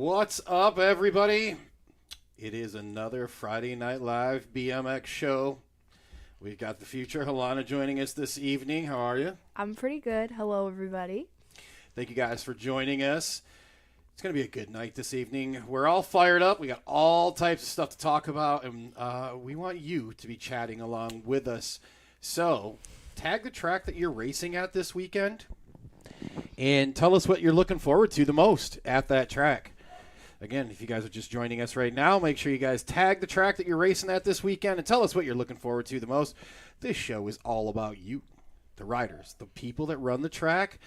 What's up, everybody? It is another Friday Night Live BMX show. We've got the Future Halana joining us this evening. How are you? I'm pretty good. Hello, everybody. Thank you guys for joining us. It's going to be a good night this evening. We're all fired up. We got all types of stuff to talk about, and we want you to be chatting along with us. So, tag the track that you're racing at this weekend, and tell us what you're looking forward to the most at that track. Again, if you guys are just joining us right now, make sure you guys tag the track that you're racing at this weekend and tell us what you're looking forward to the most. This show is all about you, the riders, the people that run the track,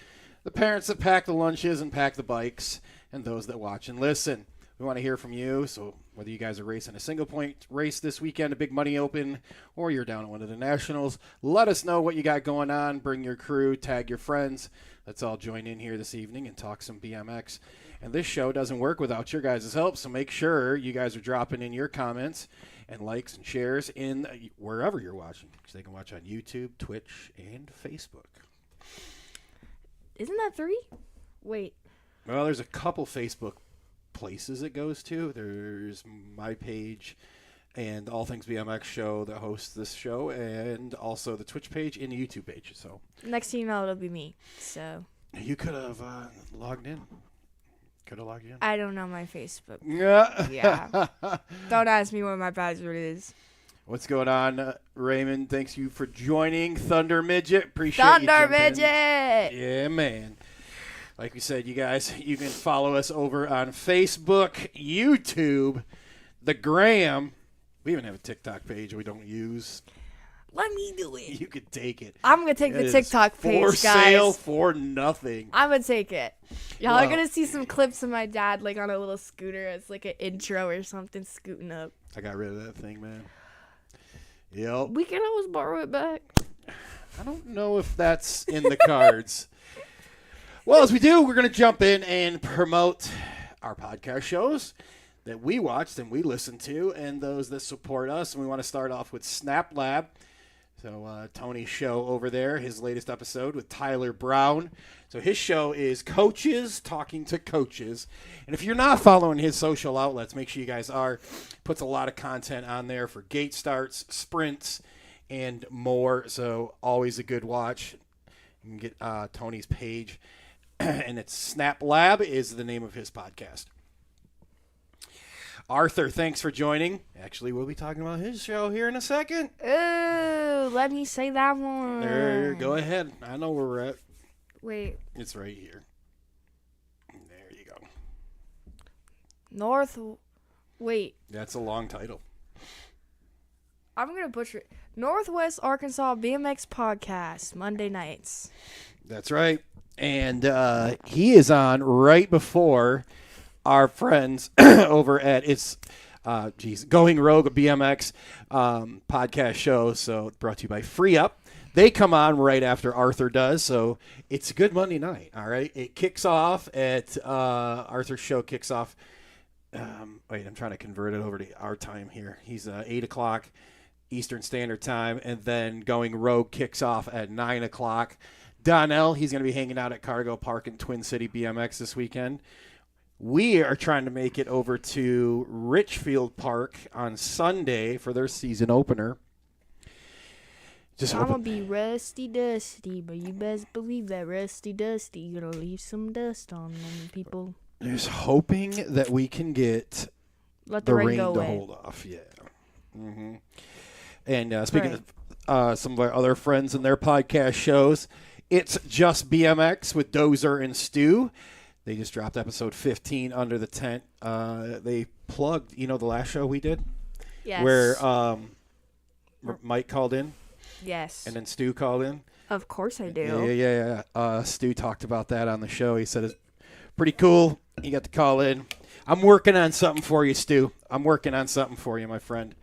the parents that pack the lunches and pack the bikes, and those that watch and listen. We want to hear from you, so whether you guys are racing a single-point race this weekend, a big money open, or you're down at one of the nationals, let us know what you got going on. Bring your crew, tag your friends. Let's all join in here this evening and talk some BMX. And this show doesn't work without your guys' help, so make sure you guys are dropping in your comments and likes and shares in wherever you're watching. So they can watch on YouTube, Twitch, and Facebook. Isn't that 3? Wait. Well, there's a couple Facebook places it goes to. There's my page and All Things BMX Show that hosts this show, and also the Twitch page and the YouTube page. So Next thing you know, it'll be me. So you could have logged in. Could have logged in. I don't know my Facebook. Yeah. Don't ask me what my password is. What's going on, Raymond? Thanks you for joining. Thunder Midget. Appreciate you. Thunder jumping in. Midget! Yeah, man. Like we said, you guys, you can follow us over on Facebook, YouTube, the Gram. We even have a TikTok page we don't use. Let me do it. You could take it. I'm going to take the It TikTok is page, for guys. sale for nothing. I'm going to take it. Y'all Wow. are going to see some clips of my dad like on a little scooter as like an intro or something scooting up. I got rid of that thing, man. Yep. We can always borrow it back. I don't know if that's in the cards. Well, as we do, we're going to jump in and promote our podcast shows that we watched and we listen to, and those that support us. And we want to start off with Snap Lab. So Tony's show over there, his latest episode with Tyler Brown. So his show is Coaches Talking to Coaches. And if you're not following his social outlets, make sure you guys are. Puts a lot of content on there for gate starts, sprints, and more. So always a good watch. You can get Tony's page. And it's Snap Lab is the name of his podcast. Arthur, thanks for joining. Actually, we'll be talking about his show here in a second. Ooh, let me say that one. There, go ahead. I know where we're at. Wait. It's right here. There you go. Wait. That's a long title. I'm going to butcher it. Northwest Arkansas BMX Podcast, Monday nights. That's right. And he is on right before our friends over at Going Rogue, a BMX podcast show. So brought to you by Free Up. They come on right after Arthur does. So it's a good Monday night. All right. It kicks off at Arthur's show kicks off. Wait, I'm trying to convert it over to our time here. He's 8 o'clock Eastern Standard Time. And then Going Rogue kicks off at 9 o'clock. Donnell, he's going to be hanging out at Cargo Park in Twin City BMX this weekend. We are trying to make it over to Richfield Park on Sunday for their season opener. I'm going to be rusty dusty, but you best believe that rusty dusty going to leave some dust on them people. Just hoping that we can get Let the rain rain go to away. hold off. Yeah. Mm-hmm. And speaking of some of our other friends and their podcast shows, it's Just BMX with Dozer and Stu. They just dropped episode 15 under the tent. They plugged, the last show we did? Yes. Where Mike called in? Yes. And then Stu called in? Of course I do. Yeah. Stu talked about that on the show. He said it's pretty cool. You got to call in. I'm working on something for you, Stu. I'm working on something for you, my friend.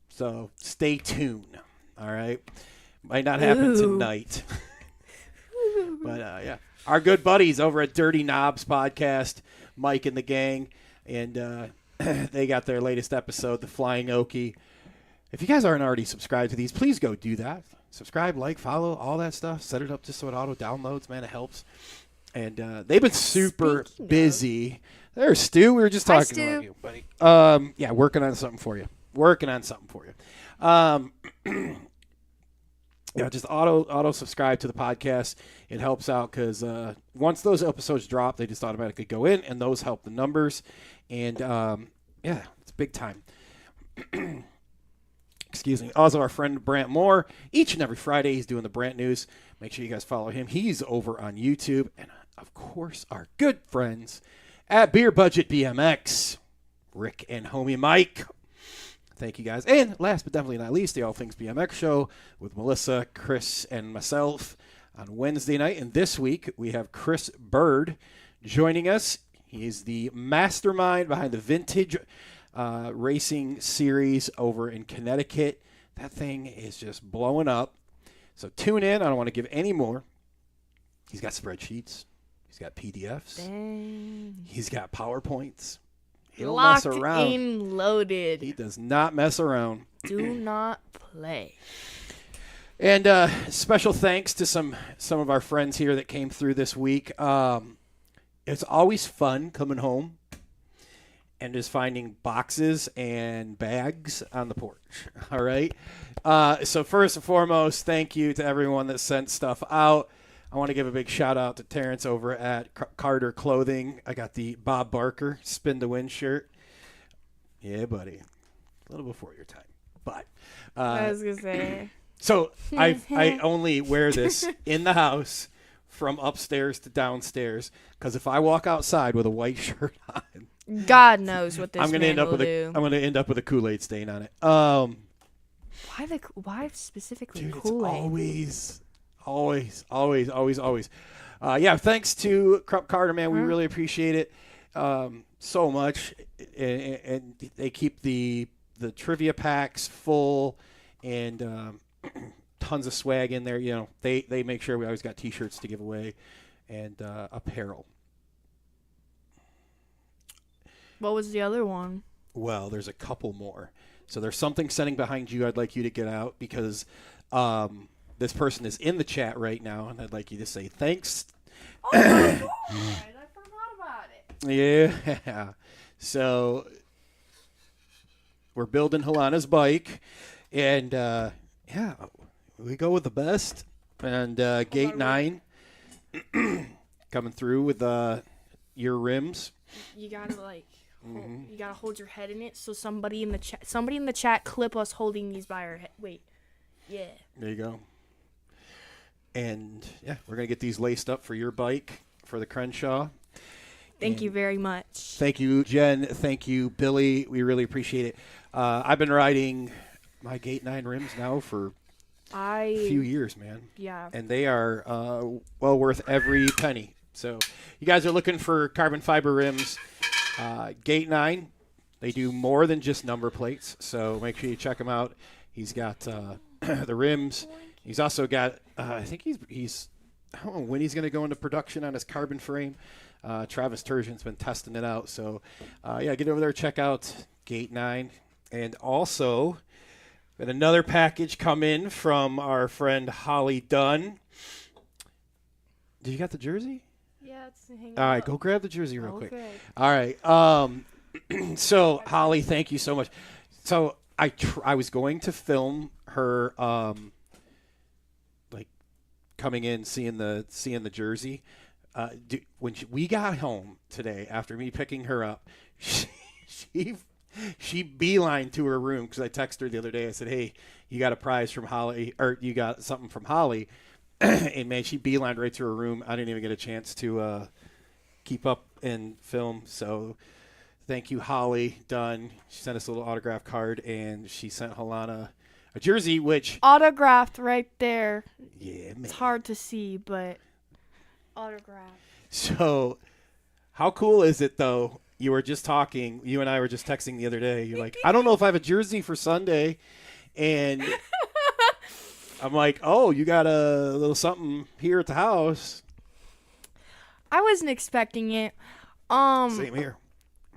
So stay tuned, all right? Might not happen tonight. But, yeah. Our good buddies over at Dirty Knobs Podcast, Mike and the gang, and they got their latest episode, The Flying Okie. If you guys aren't already subscribed to these, please go do that. Subscribe, like, follow, all that stuff. Set it up just so it auto-downloads, man. It helps. And they've been super busy. There's Stu. We were just Hi, talking Stu. about you, buddy. Yeah, working on something for you. Yeah, just auto subscribe to the podcast. It helps out because once those episodes drop, they just automatically go in, and those help the numbers. And yeah, it's big time. Excuse me. Also, our friend Brant Moore, each and every Friday, he's doing the Brant News. Make sure you guys follow him. He's over on YouTube. And, of course, our good friends at Beer Budget BMX, Rick and homie Mike. Thank you, guys. And last but definitely not least, the All Things BMX Show with Melissa, Chris, and myself on Wednesday night. And this week, we have Chris Bird joining us. He's the mastermind behind the Vintage racing series over in Connecticut. That thing is just blowing up. So tune in. I don't want to give any more. He's got spreadsheets. He's got PDFs. Dang. He's got PowerPoints. He'll Locked mess around. and loaded. He does not mess around. Do not play. And special thanks to some of our friends here that came through this week. It's always fun coming home and just finding boxes and bags on the porch. All right. So first and foremost, thank you to everyone that sent stuff out. I want to give a big shout out to Terrence over at Carter Clothing. I got the Bob Barker Spin to Win shirt. Yeah, buddy. A little before your time. But I was going to say. So I only wear this in the house from upstairs to downstairs because if I walk outside with a white shirt on, God knows what this I'm gonna man will do. I'm gonna end up with a Kool-Aid stain on it. Why specifically Dude, Kool-Aid? it's always. Yeah, thanks to Carter, man. We really appreciate it so much, and they keep the trivia packs full and tons of swag in there. You know, they make sure we always got T-shirts to give away and apparel. What was the other one? Well, there's a couple more. So there's something sitting behind you I'd like you to get out because this person is in the chat right now, and I'd like you to say thanks. Oh, my God. I forgot about it. Yeah. So we're building Halana's bike, and, yeah, we go with the best. And Gate 9 coming through with your rims. You gotta you gotta hold your head in it. So somebody in the chat clip us holding these by our head. Wait, yeah. There you go. And yeah, we're gonna get these laced up for your bike for the Crenshaw. Thank you very much. Thank you, Jen. Thank you, Billy. We really appreciate it. I've been riding my Gate 9 rims now for a few years, man. Yeah. And they are well worth every penny. So you guys are looking for carbon fiber rims. Gate 9, they do more than just number plates, so make sure you check him out. He's got the rims. He's also got, I think he's I don't know when he's going to go into production on his carbon frame. Travis Turgeon's been testing it out. So, yeah, get over there, check out Gate 9. And also, we had another package come in from our friend Holly Dunn. Did you got the jersey? Yeah, it's hanging All right, go grab the jersey real quick. All right. So, Holly, thank you so much. So, I was going to film her like coming in, seeing the jersey. When we got home today after me picking her up, she beelined to her room because I texted her the other day. I said, "Hey, you got a prize from Holly, or you got something from Holly." And man, she beelined right to her room. I didn't even get a chance to keep up and film. So thank you, Holly Dunn. She sent us a little autograph card, and she sent Halana a jersey, which autographed right there. Yeah, man. It's hard to see, but autographed. So how cool is it, though? You were just talking. You and I were just texting the other day. You're like, I don't know if I have a jersey for Sunday. And I'm like, oh, you got a little something here at the house. I wasn't expecting it. Same here.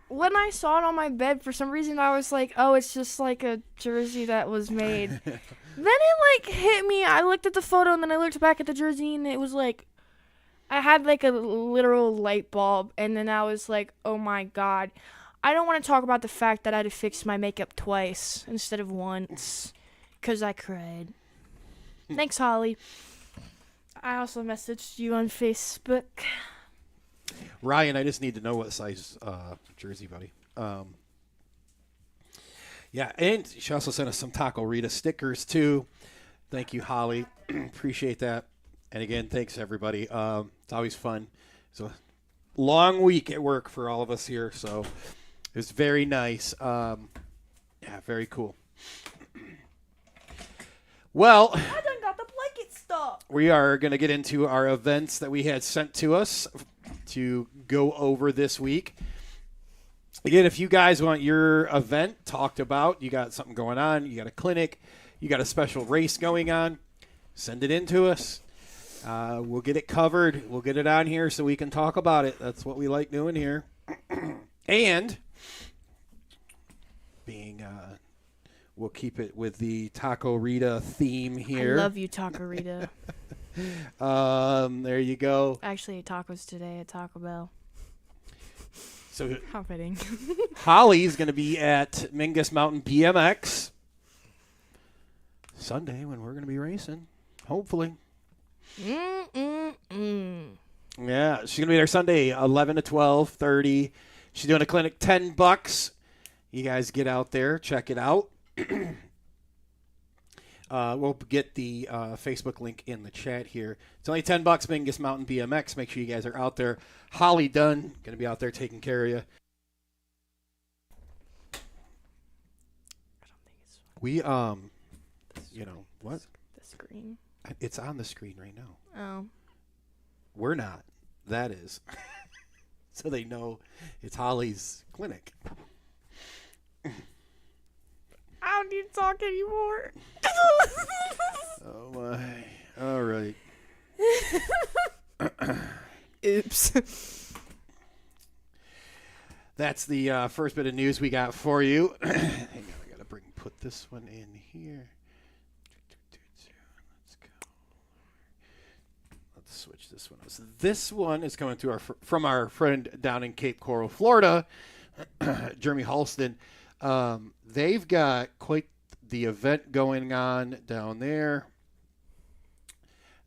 When I saw it on my bed, for some reason, I was like, oh, it's just like a jersey that was made. Then it, hit me. I looked at the photo, and then I looked back at the jersey, and it was like, I had like a literal light bulb, and then I was like, oh my god. I don't want to talk about the fact that I had to fix my makeup twice instead of once, because I cried. Thanks, Holly. I also messaged you on Facebook. Ryan, I just need to know what size jersey, buddy. Yeah, and she also sent us some Taco Rita stickers, too. Thank you, Holly. Appreciate that. And again, thanks, everybody. It's always fun. It's a long week at work for all of us here, so it was very nice. Yeah, very cool. Well, I done got the blanket stuff. we are going to get into our events that we had sent to us to go over this week. Again, if you guys want your event talked about, you got something going on, you got a clinic, you got a special race going on, send it in to us. We'll get it covered. We'll get it on here so we can talk about it. That's what we like doing here. And we'll keep it with the Taco Rita theme here. I love you, Taco Rita. There you go. Actually, ate tacos today at Taco Bell. So How fitting. Holly's going to be at Mingus Mountain BMX Sunday when we're going to be racing, hopefully. Yeah, she's going to be there Sunday, 11 to 12:30. She's doing a clinic, $10. You guys get out there, check it out. We'll get the Facebook link in the chat here. It's only $10, Mingus Mountain BMX. Make sure you guys are out there. Holly Dunn, going to be out there taking care of you. I don't think it's We, you know, what? the screen. It's on the screen right now. Oh. We're not. That is. So they know it's Holly's clinic. I don't need to talk anymore. Oh, my. All right. Oops. That's the first bit of news we got for you. Hang on, I got to put this one in here. Let's go. Let's switch this one. So this one is coming to from our friend down in Cape Coral, Florida, Jeremy Halston. They've got quite the event going on down there.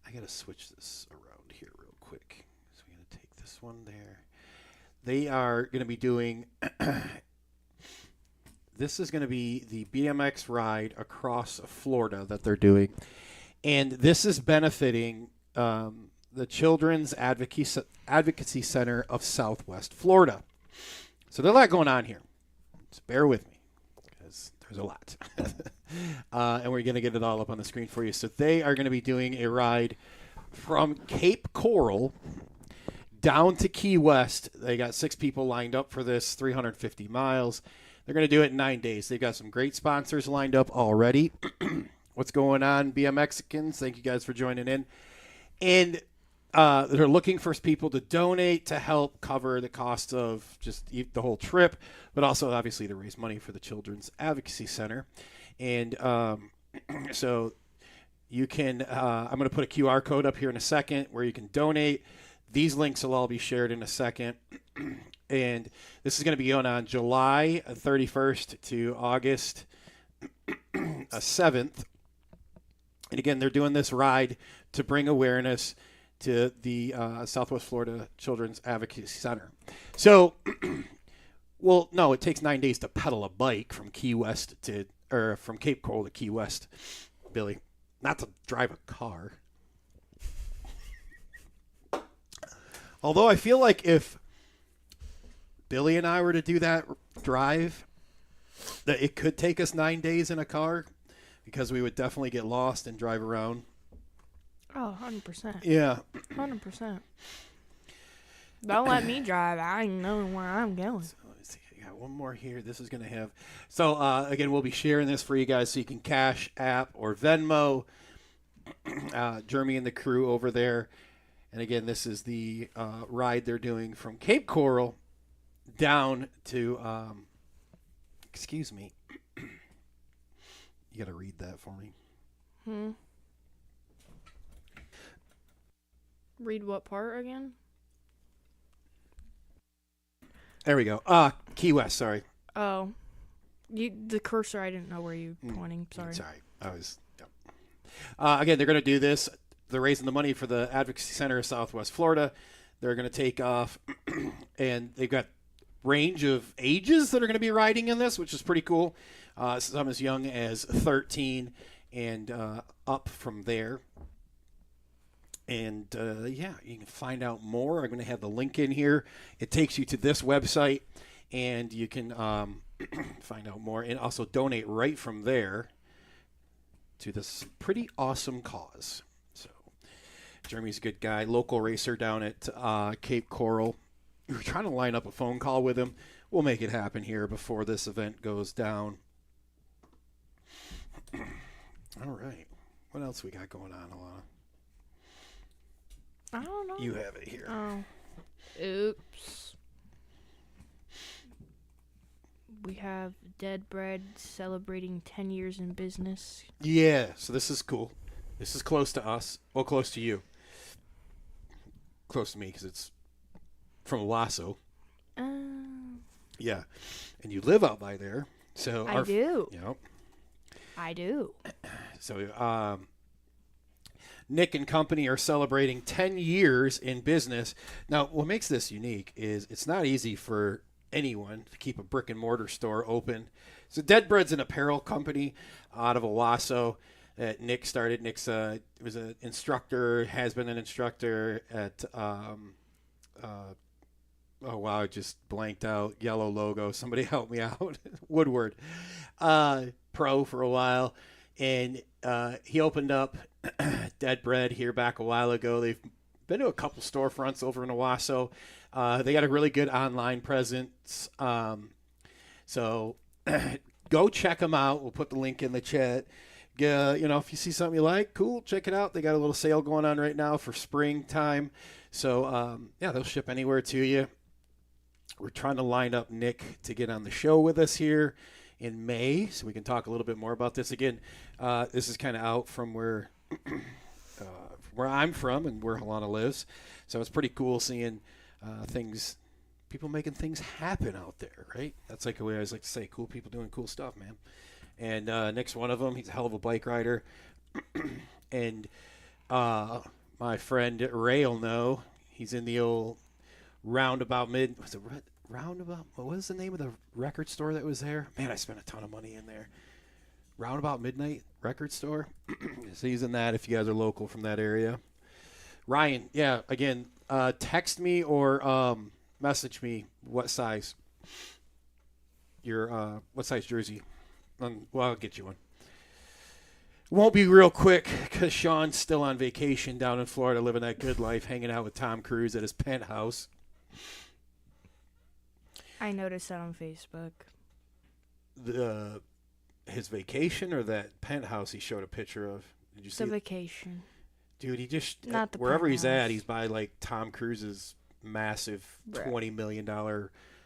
I got to switch this around here real quick. So we're going to take this one there. They are going to be doing, this is going to be the BMX ride across Florida that they're doing. And this is benefiting the Children's Advocacy Center of Southwest Florida. So there's a lot going on here. Just bear with me because there's a lot. And we're going to get it all up on the screen for you. So they are going to be doing a ride from Cape Coral down to Key West. They got 6 people lined up for this, 350 miles. They're going to do it in 9 days. They've got some great sponsors lined up already. What's going on, BMXicans? Thank you guys for joining in. And they're looking for people to donate to help cover the cost of just the whole trip, but also obviously to raise money for the Children's Advocacy Center. And so you can, I'm going to put a QR code up here in a second where you can donate. These links will all be shared in a second. And this is going to be on July 31st to August 7th. And again, they're doing this ride to bring awareness to the Southwest Florida Children's Advocacy Center. So, well, no, it takes 9 days to pedal a bike from from Cape Coral to Key West, Billy. Not to drive a car. Although I feel like if Billy and I were to do that drive, that it could take us 9 days in a car because we would definitely get lost and drive around. Oh, 100%. Yeah. 100%. Don't let me drive. I ain't knowing where I'm going. So let's see. I got one more here. This is going to have. So, again, we'll be sharing this for you guys so you can Cash App or Venmo. Jeremy and the crew over there. And again, this is the ride they're doing from Cape Coral down to, excuse me. You got to read that for me. Read what part again? There we go. Key West, sorry. Oh. The cursor, I didn't know where you were pointing. Sorry. Sorry. Yep. Again, they're going to do this. They're raising the money for the Advocacy Center of Southwest Florida. They're going to take off, and they've got range of ages that are going to be riding in this, which is pretty cool. Some as young as 13 and up from there. And, yeah, you can find out more. I'm going to have the link in here. It takes you to this website, and you can find out more and also donate right from there to this pretty awesome cause. So Jeremy's a good guy, local racer down at Cape Coral. We're trying to line up a phone call with him. We'll make it happen here before this event goes down. All right. What else we got going on, Alana? I don't know. You have it here. Oh. Oops. We have Dead Bread celebrating 10 years in business. Yeah, so this is cool. This is close to us. Well, close to you. Close to me because it's from Owasso. Yeah, and you live out by there. So I do. You know. I do. So Nick and company are celebrating 10 years in business. Now, what makes this unique is it's not easy for anyone to keep a brick and mortar store open. So Dead Bread's an apparel company out of Owasso that Nick started. Nick's was an instructor, has been an instructor at oh wow, I just blanked out. Yellow logo. Somebody help me out. Woodward. Pro for a while. And he opened up Dead Bread here back a while ago. They've been to a couple storefronts over in Owasso. They got a really good online presence. So go check them out. We'll put the link in the chat. If you see something you like, cool, check it out. They got a little sale going on right now for springtime. So, they'll ship anywhere to you. We're trying to line up Nick to get on the show with us here in May, so we can talk a little bit more about this. Again, this is kind of out from where I'm from and where Halana lives. So it's pretty cool seeing people making things happen out there, right? That's like the way I always like to say, cool people doing cool stuff, man. And Nick's one of them. He's a hell of a bike rider. And my friend Ray will know. He's in the old Roundabout Roundabout? What was the name of the record store that was there? Man, I spent a ton of money in there. Roundabout Midnight Record Store. So he's in that if you guys are local from that area. Ryan, yeah, again, text me or message me what size jersey. Well, I'll get you one. Won't be real quick because Sean's still on vacation down in Florida, living that good life, hanging out with Tom Cruise at his penthouse. I noticed that on Facebook. His vacation or that penthouse he showed a picture of? Did you see the vacation? Dude, he just not the wherever penthouse. he's at, he's by like Tom Cruise's massive $20 million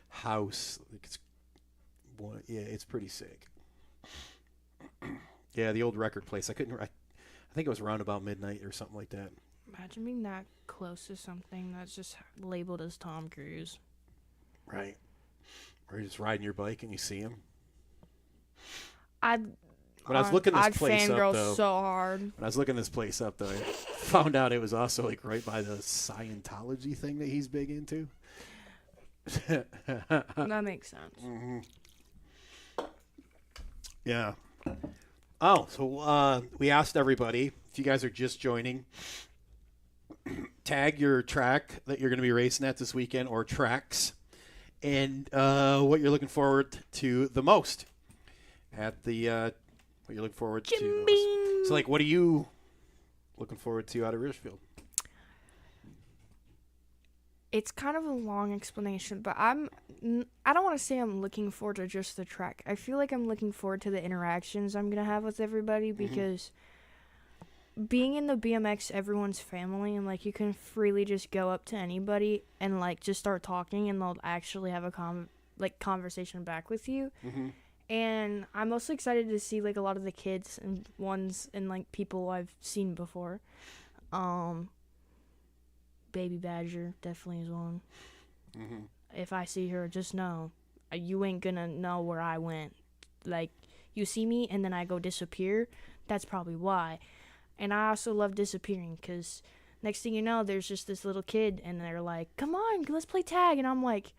house. It's pretty sick. Yeah, the old record place. I think it was Roundabout Midnight or something like that. Imagine being that close to something that's just labeled as Tom Cruise. Right. Or you're just riding your bike and you see him. When I was looking this place up, though, so hard. When I was looking this place up, though, I found out it was also like right by the Scientology thing that he's big into. That makes sense. Mm-hmm. Yeah. Oh, so we asked everybody, if you guys are just joining, tag your track that you're going to be racing at this weekend or tracks and what you're looking forward to the most at the what you're looking forward to the most. So, like, what are you looking forward to out of Ridgefield? It's kind of a long explanation, but I don't want to say I'm looking forward to just the track. I feel like I'm looking forward to the interactions I'm going to have with everybody because being in the BMX, everyone's family, and, like, you can freely just go up to anybody and, like, just start talking, and they'll actually have a conversation back with you. Mm-hmm. And I'm mostly excited to see, like, a lot of the kids and ones and, like, people I've seen before. Baby Badger definitely is one. Mm-hmm. If I see her, just know you ain't gonna know where I went. Like, you see me and then I go disappear. That's probably why. And I also love disappearing because next thing you know, there's just this little kid and they're like, come on, let's play tag. And I'm like,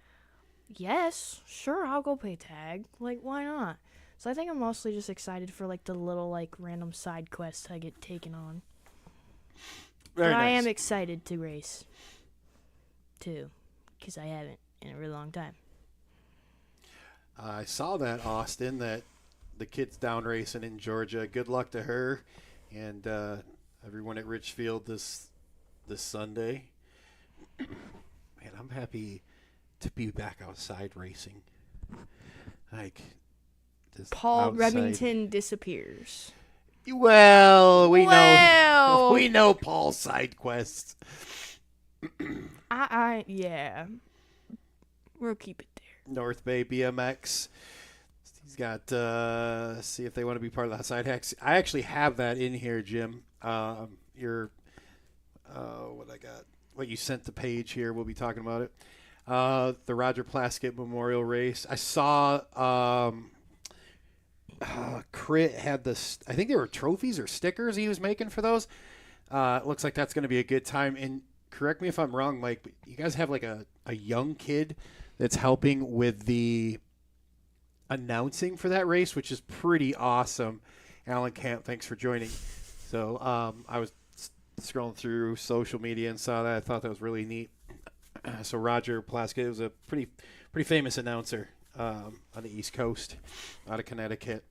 yes, sure, I'll go play tag. Like, why not? So I think I'm mostly just excited for, like, the little, like, random side quests I get taken on. Very but nice. I am excited to race, too, because I haven't in a really long time. I saw that, Austin, that the kid's down racing in Georgia. Good luck to her and everyone at Richfield this Sunday. Man, I'm happy to be back outside racing. Like, just Paul outside. Remington disappears. Well, we Well. know Paul's side quests. Yeah. We'll keep it there. North Bay BMX. He's got, see if they want to be part of the side hacks. I actually have that in here, Jim. What I got, what you sent the page here, we'll be talking about it. The Roger Plaskett Memorial Race. I saw Crit had this, I think they were trophies or stickers he was making for those. It looks like that's going to be a good time. And correct me if I'm wrong, Mike, but you guys have like a young kid that's helping with the announcing for that race, which is pretty awesome. Alan Camp, thanks for joining. So I was scrolling through social media and saw that. I thought that was really neat. So Roger Plaskett was a pretty famous announcer on the East Coast out of Connecticut.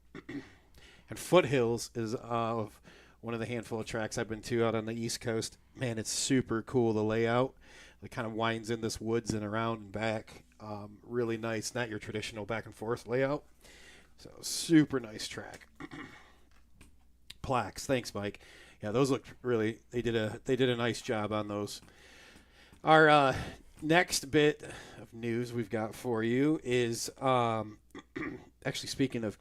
And Foothills is one of the handful of tracks I've been to out on the East Coast. Man, it's super cool, the layout. It kind of winds in this woods and around and back. Really nice, not your traditional back and forth layout. So super nice track. Plaques, thanks, Mike. Yeah, those looked really. They did a nice job on those. Our next bit of news we've got for you is actually speaking of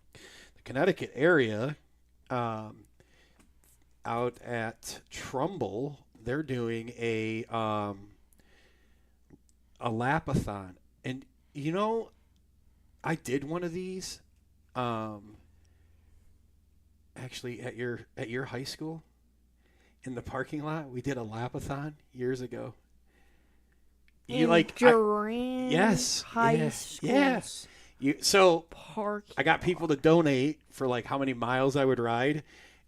the Connecticut area, out at Trumbull, they're doing a lapathon. And, you know, I did one of these actually at your high school in the parking lot. We did a lapathon years ago. You Durant yes. High School. Yes. I got people to donate for like how many miles I would ride.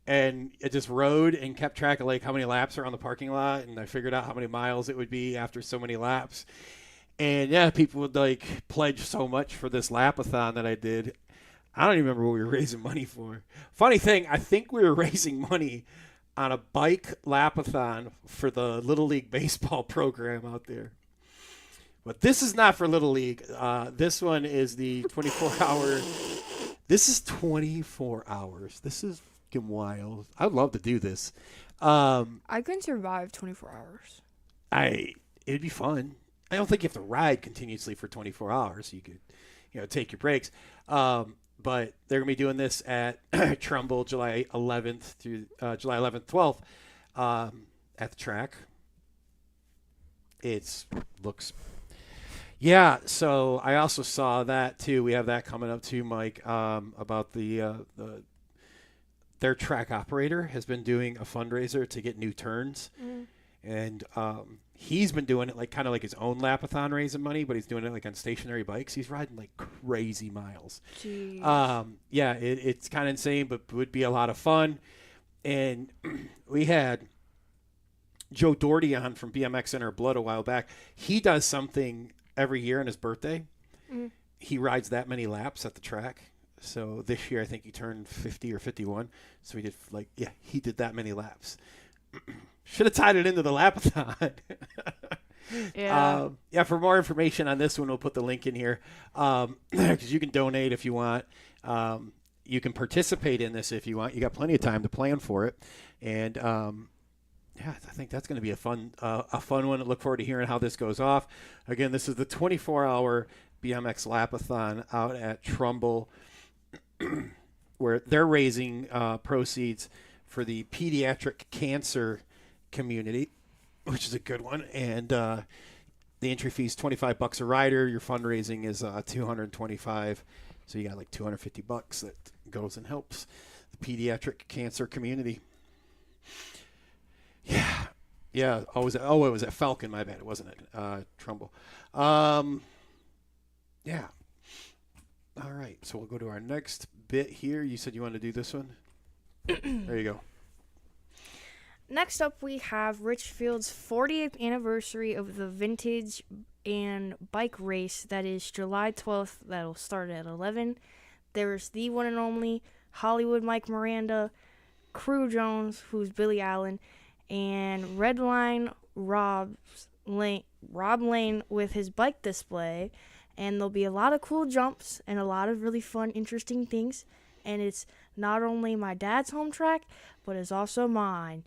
And it just rode and kept track of like how many laps are on the parking lot. And I figured out how many miles it would be after so many laps. And yeah, people would like pledge so much for this lapathon that I did. I don't even remember what we were raising money for. Funny thing, I think we were raising money on a bike lapathon for the Little League baseball program out there. But this is not for Little League. This one is the 24-hour. This is 24 hours. This is fucking wild. I'd love to do this. I couldn't survive 24 hours. It'd be fun. I don't think you have to ride continuously for 24 hours. You could, take your breaks. But they're going to be doing this at Trumbull, July 11th through July 11th, 12th at the track. It looks. Yeah, so I also saw that too. We have that coming up too, Mike, about their track operator has been doing a fundraiser to get new turns. And he's been doing it like kind of like his own lapathon raising money, but he's doing it like on stationary bikes. He's riding like crazy miles. Jeez. Yeah, it's kind of insane, but would be a lot of fun. And we had Joe Doherty on from BMX Center Blood a while back. He does something every year on his birthday. He rides that many laps at the track. So this year I think he turned 50 or 51. So he did he did that many laps. Should have tied it into the lapathon. Yeah. For more information on this one, we'll put the link in here because you can donate if you want. You can participate in this if you want. You got plenty of time to plan for it. And, I think that's going to be a fun one. I look forward to hearing how this goes off. Again, this is the 24-hour BMX Lapathon out at Trumbull where they're raising proceeds for the pediatric cancer community. which is a good one. And the entry fee is $25 a rider. Your fundraising is $225. So you got like $250 that goes and helps the pediatric cancer community. Yeah. Yeah. It was at Falcon. My bad. It wasn't at Trumbull. Yeah. All right. So we'll go to our next bit here. You said you wanted to do this one? There you go. Next up, we have Richfield's 40th anniversary of the vintage and bike race. That is July 12th. That'll start at 11. There's the one and only Hollywood Mike Miranda, Crew Jones, who's Billy Allen, and Redline Rob Lane with his bike display. And there'll be a lot of cool jumps and a lot of really fun, interesting things. And it's not only my dad's home track, but it's also mine.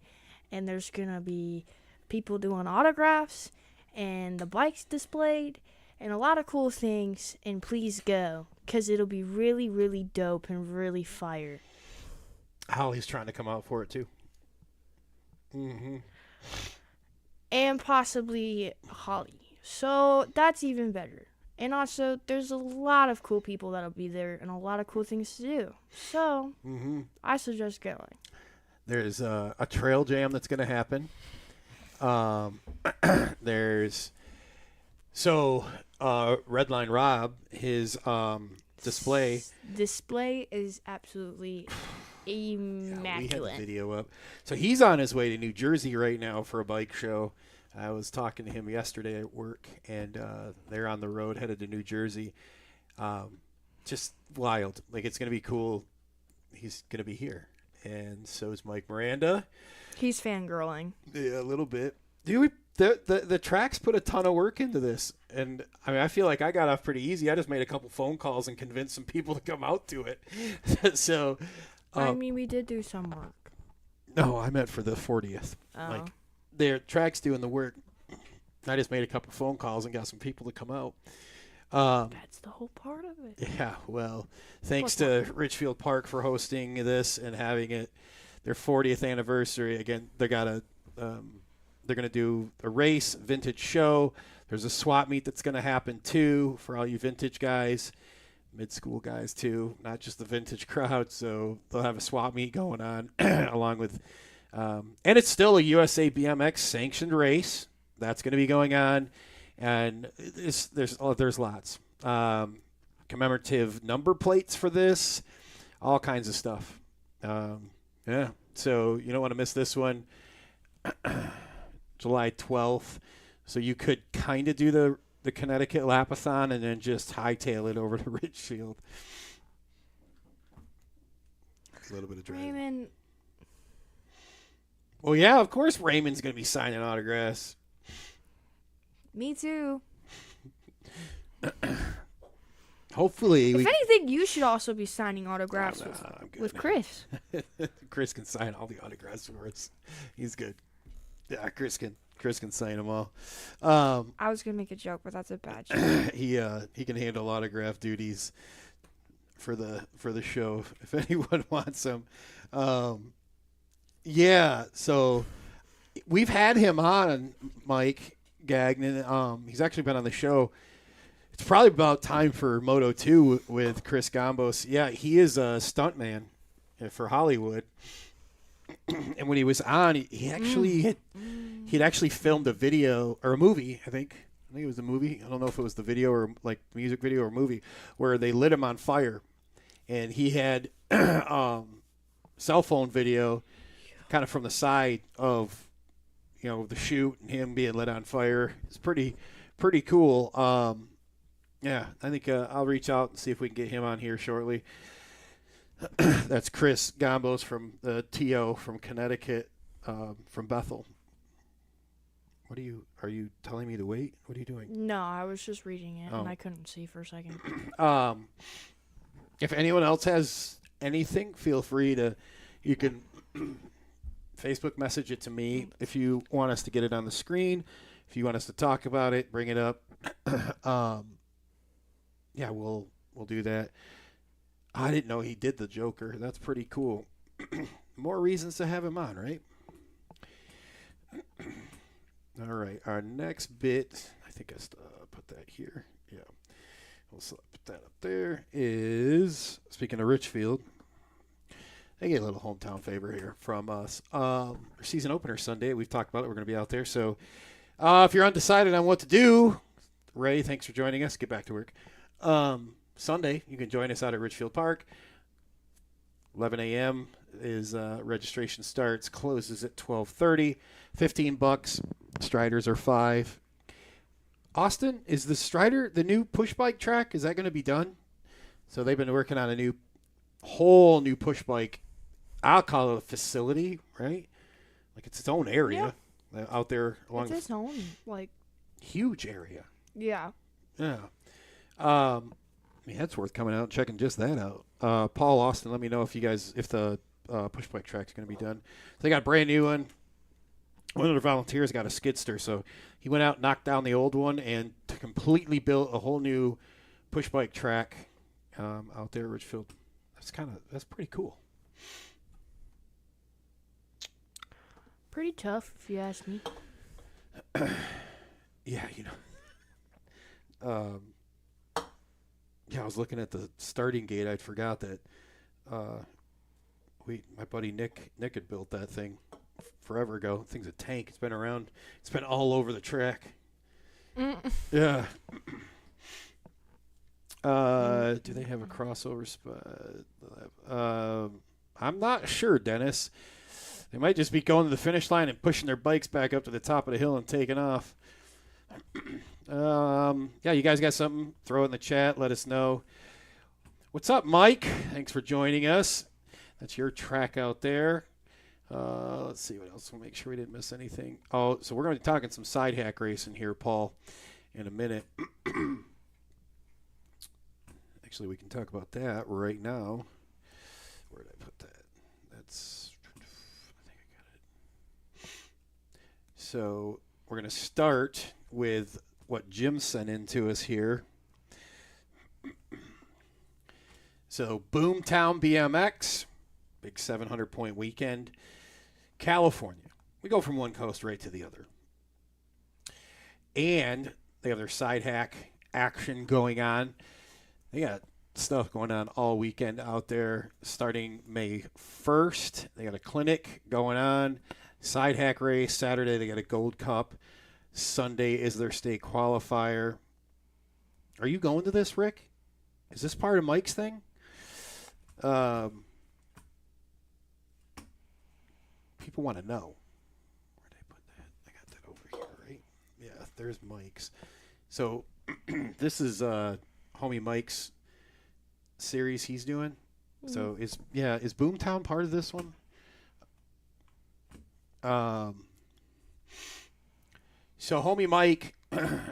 And there's going to be people doing autographs and the bikes displayed and a lot of cool things. And please go, because it'll be really, really dope and really fire. Holly's trying to come out for it, too. Mm-hmm. And possibly Holly. So that's even better. And also, there's a lot of cool people that'll be there and a lot of cool things to do. So, I suggest going. There's a trail jam that's going to happen. There's Redline Rob, his display is absolutely immaculate. We had the video up. So he's on his way to New Jersey right now for a bike show. I was talking to him yesterday at work, and they're on the road headed to New Jersey. Just wild. Like, it's going to be cool. He's going to be here. And so is Mike Miranda. He's fangirling. Yeah, a little bit. Dude, the tracks put a ton of work into this. And, I mean, I feel like I got off pretty easy. I just made a couple phone calls and convinced some people to come out to it. So, I mean, we did do some work. No, I meant for the 40th. Oh. Like, their track's doing the work. I just made a couple phone calls and got some people to come out. That's the whole part of it. Yeah, well, thanks to Richfield Park for hosting this and having it their 40th anniversary. Again, they're going to do a race, vintage show. There's a swap meet that's going to happen too for all you vintage guys, mid-school guys too, not just the vintage crowd. So they'll have a swap meet going on along with, and it's still a USA BMX sanctioned race that's going to be going on. And there's lots. Commemorative number plates for this, all kinds of stuff. Yeah, so you don't want to miss this one. July 12th. So you could kind of do the Connecticut Lapathon and then just hightail it over to Richfield. A little bit of driving. Raymond. Well, yeah, of course Raymond's going to be signing autographs. Me too. Hopefully. If anything, you should also be signing autographs with Chris. Chris can sign all the autographs for us. He's good. Yeah, Chris can sign them all. I was gonna make a joke, but that's a bad joke. He can handle autograph duties for the show if anyone wants them. Yeah, so we've had him on, Mike Gagnon. He's actually been on the show. It's probably about time for Moto 2 with Chris Gambos. Yeah, he is a stuntman for Hollywood. And when he was on, he'd actually filmed a video or a movie, I think it was a movie. I don't know if it was the video or like music video or movie where they lit him on fire. And he had cell phone video kind of from the side of the shoot and him being lit on fire. It's pretty cool. Yeah, I think I'll reach out and see if we can get him on here shortly. That's Chris Gambos from the TO from Connecticut, from Bethel. Are you telling me to wait? What are you doing? No, I was just reading it and I couldn't see for a second. If anyone else has anything, feel free you can Facebook message it to me if you want us to get it on the screen. If you want us to talk about it, bring it up. Yeah, we'll do that. I didn't know he did the Joker. That's pretty cool. More reasons to have him on, right? All right. Our next bit, I think I put that here. Yeah. We'll put that up there, is, speaking of Richfield, they get a little hometown favor here from us. Our season opener Sunday. We've talked about it. We're going to be out there. So if you're undecided on what to do, Ray, thanks for joining us. Get back to work. Sunday, you can join us out at Richfield Park. 11 a.m. is registration starts. Closes at 12:30. $15. Striders are $5. Austin, is the Strider, the new push bike track, is that going to be done? So they've been working on a whole new push bike, I'll call it a facility, right? Like it's its own area out there along it's its own, like, huge area. Yeah. Yeah. I mean, that's worth coming out and checking just that out. Paul, Austin, let me know if the push bike track's going to be done. So they got a brand new one. One of the volunteers got a skidster, so he went out, knocked down the old one, and completely built a whole new push bike track out there at Richfield. That's pretty cool. Pretty tough, if you ask me. Yeah, I was looking at the starting gate. I forgot that my buddy Nick had built that thing forever ago. The thing's a tank. It's been around. It's been all over the track. Yeah. Do they have a crossover spot? I'm not sure, Dennis. They might just be going to the finish line and pushing their bikes back up to the top of the hill and taking off. Yeah, you guys got something? Throw it in the chat. Let us know. What's up, Mike? Thanks for joining us. That's your track out there. Let's see what else. We'll make sure we didn't miss anything. Oh, so we're going to be talking some side hack racing here, Paul, in a minute. Actually, we can talk about that right now. Where did I put that? I think I got it. So we're going to start with what Jim sent in to us here. So Boomtown BMX, big 700-point weekend. California. We go from one coast right to the other. And they have their side hack action going on. They got stuff going on all weekend out there starting May 1st. They got a clinic going on. Side hack race. Saturday they got a Gold Cup. Sunday is their state qualifier. Are you going to this, Rick? Is this part of Mike's thing? People want to know. Where did I put that? I got that over here, right? Yeah, there's Mike's. So this is homie Mike's series he's doing. Mm-hmm. So is Boomtown part of this one? So homie Mike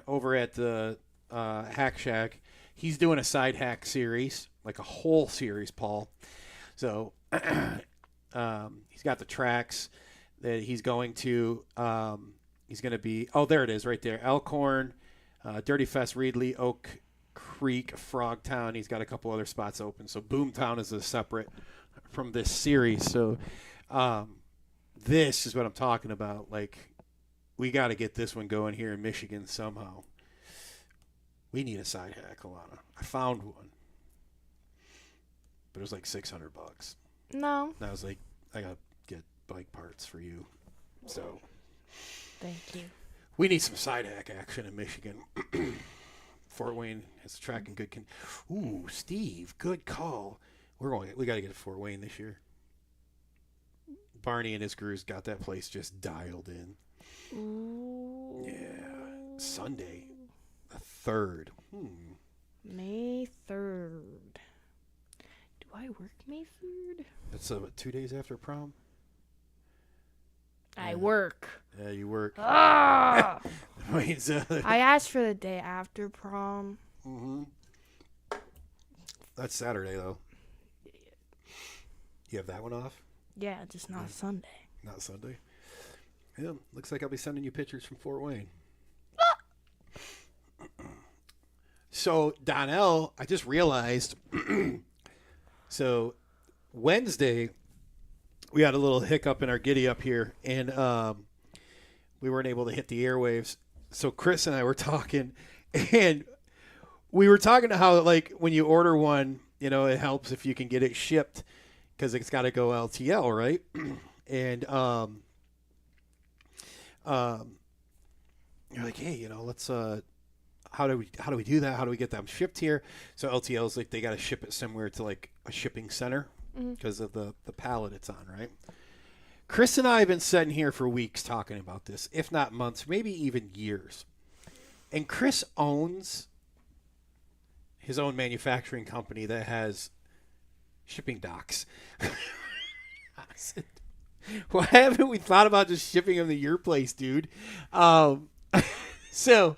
over at the Hack Shack, he's doing a side hack series, like a whole series, Paul. So he's got the tracks that he's going to. He's going to be, there it is right there. Elkhorn, Dirty Fest, Reedley, Oak Creek, Frogtown. He's got a couple other spots open. So Boomtown is a separate from this series. So this is what I'm talking about. Like, we got to get this one going here in Michigan somehow. We need a side hack, Halana. I found one, but it was like $600. No. And I was like, I got to get bike parts for you. So thank you. We need some side hack action in Michigan. Fort Wayne has a track in good Ooh, Steve, good call. We got to get to Fort Wayne this year. Barney and his crew's got that place just dialed in. Ooh. Yeah. Sunday, the 3rd. May 3rd. Do I work May 3rd? That's 2 days after prom? I work. Yeah, you work. Ah! Wait, I asked for the day after prom. Mm-hmm. That's Saturday, though. You have that one off? Yeah, just not Sunday. Not Sunday? Yeah, looks like I'll be sending you pictures from Fort Wayne. So, Donnell, I just realized, so Wednesday, we had a little hiccup in our giddy up here, and we weren't able to hit the airwaves. So Chris and I were talking, and we were talking to how, like, when you order one, you know, it helps if you can get it shipped because it's got to go LTL, right? And you're like, hey, you know, let's how do we do that? How do we get them shipped here? So LTL's like they got to ship it somewhere to like a shipping center because of the pallet it's on, right? Chris and I have been sitting here for weeks talking about this, if not months, maybe even years. And Chris owns his own manufacturing company that has shipping docks. I said, why haven't we thought about just shipping them to your place, dude? So,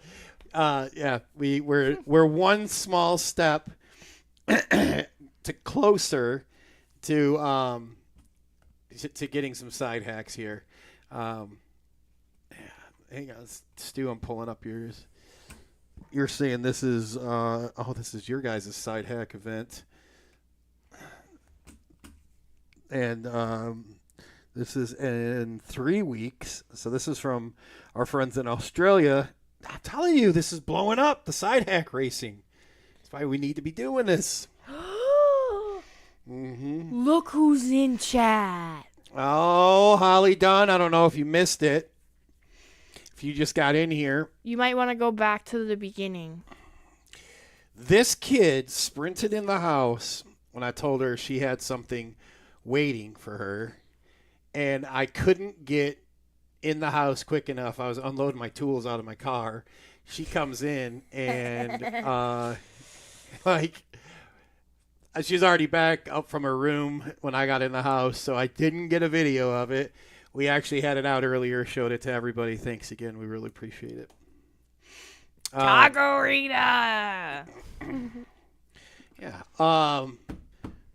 yeah, we're one small step to closer to getting some side hacks here. Yeah, hang on, Stu, I'm pulling up yours. You're saying this is this is your guys' side hack event, and this is in 3 weeks. So this is from our friends in Australia. I'm telling you, this is blowing up, the side hack racing. That's why we need to be doing this. Look who's in chat. Oh, Holly Dunn. I don't know if you missed it. If you just got in here. You might want to go back to the beginning. This kid sprinted in the house when I told her she had something waiting for her. And I couldn't get in the house quick enough. I was unloading my tools out of my car. She comes in and she's already back up from her room when I got in the house, so I didn't get a video of it. We actually had it out earlier, showed it to everybody. Thanks again. We really appreciate it. Taco Rita! Yeah.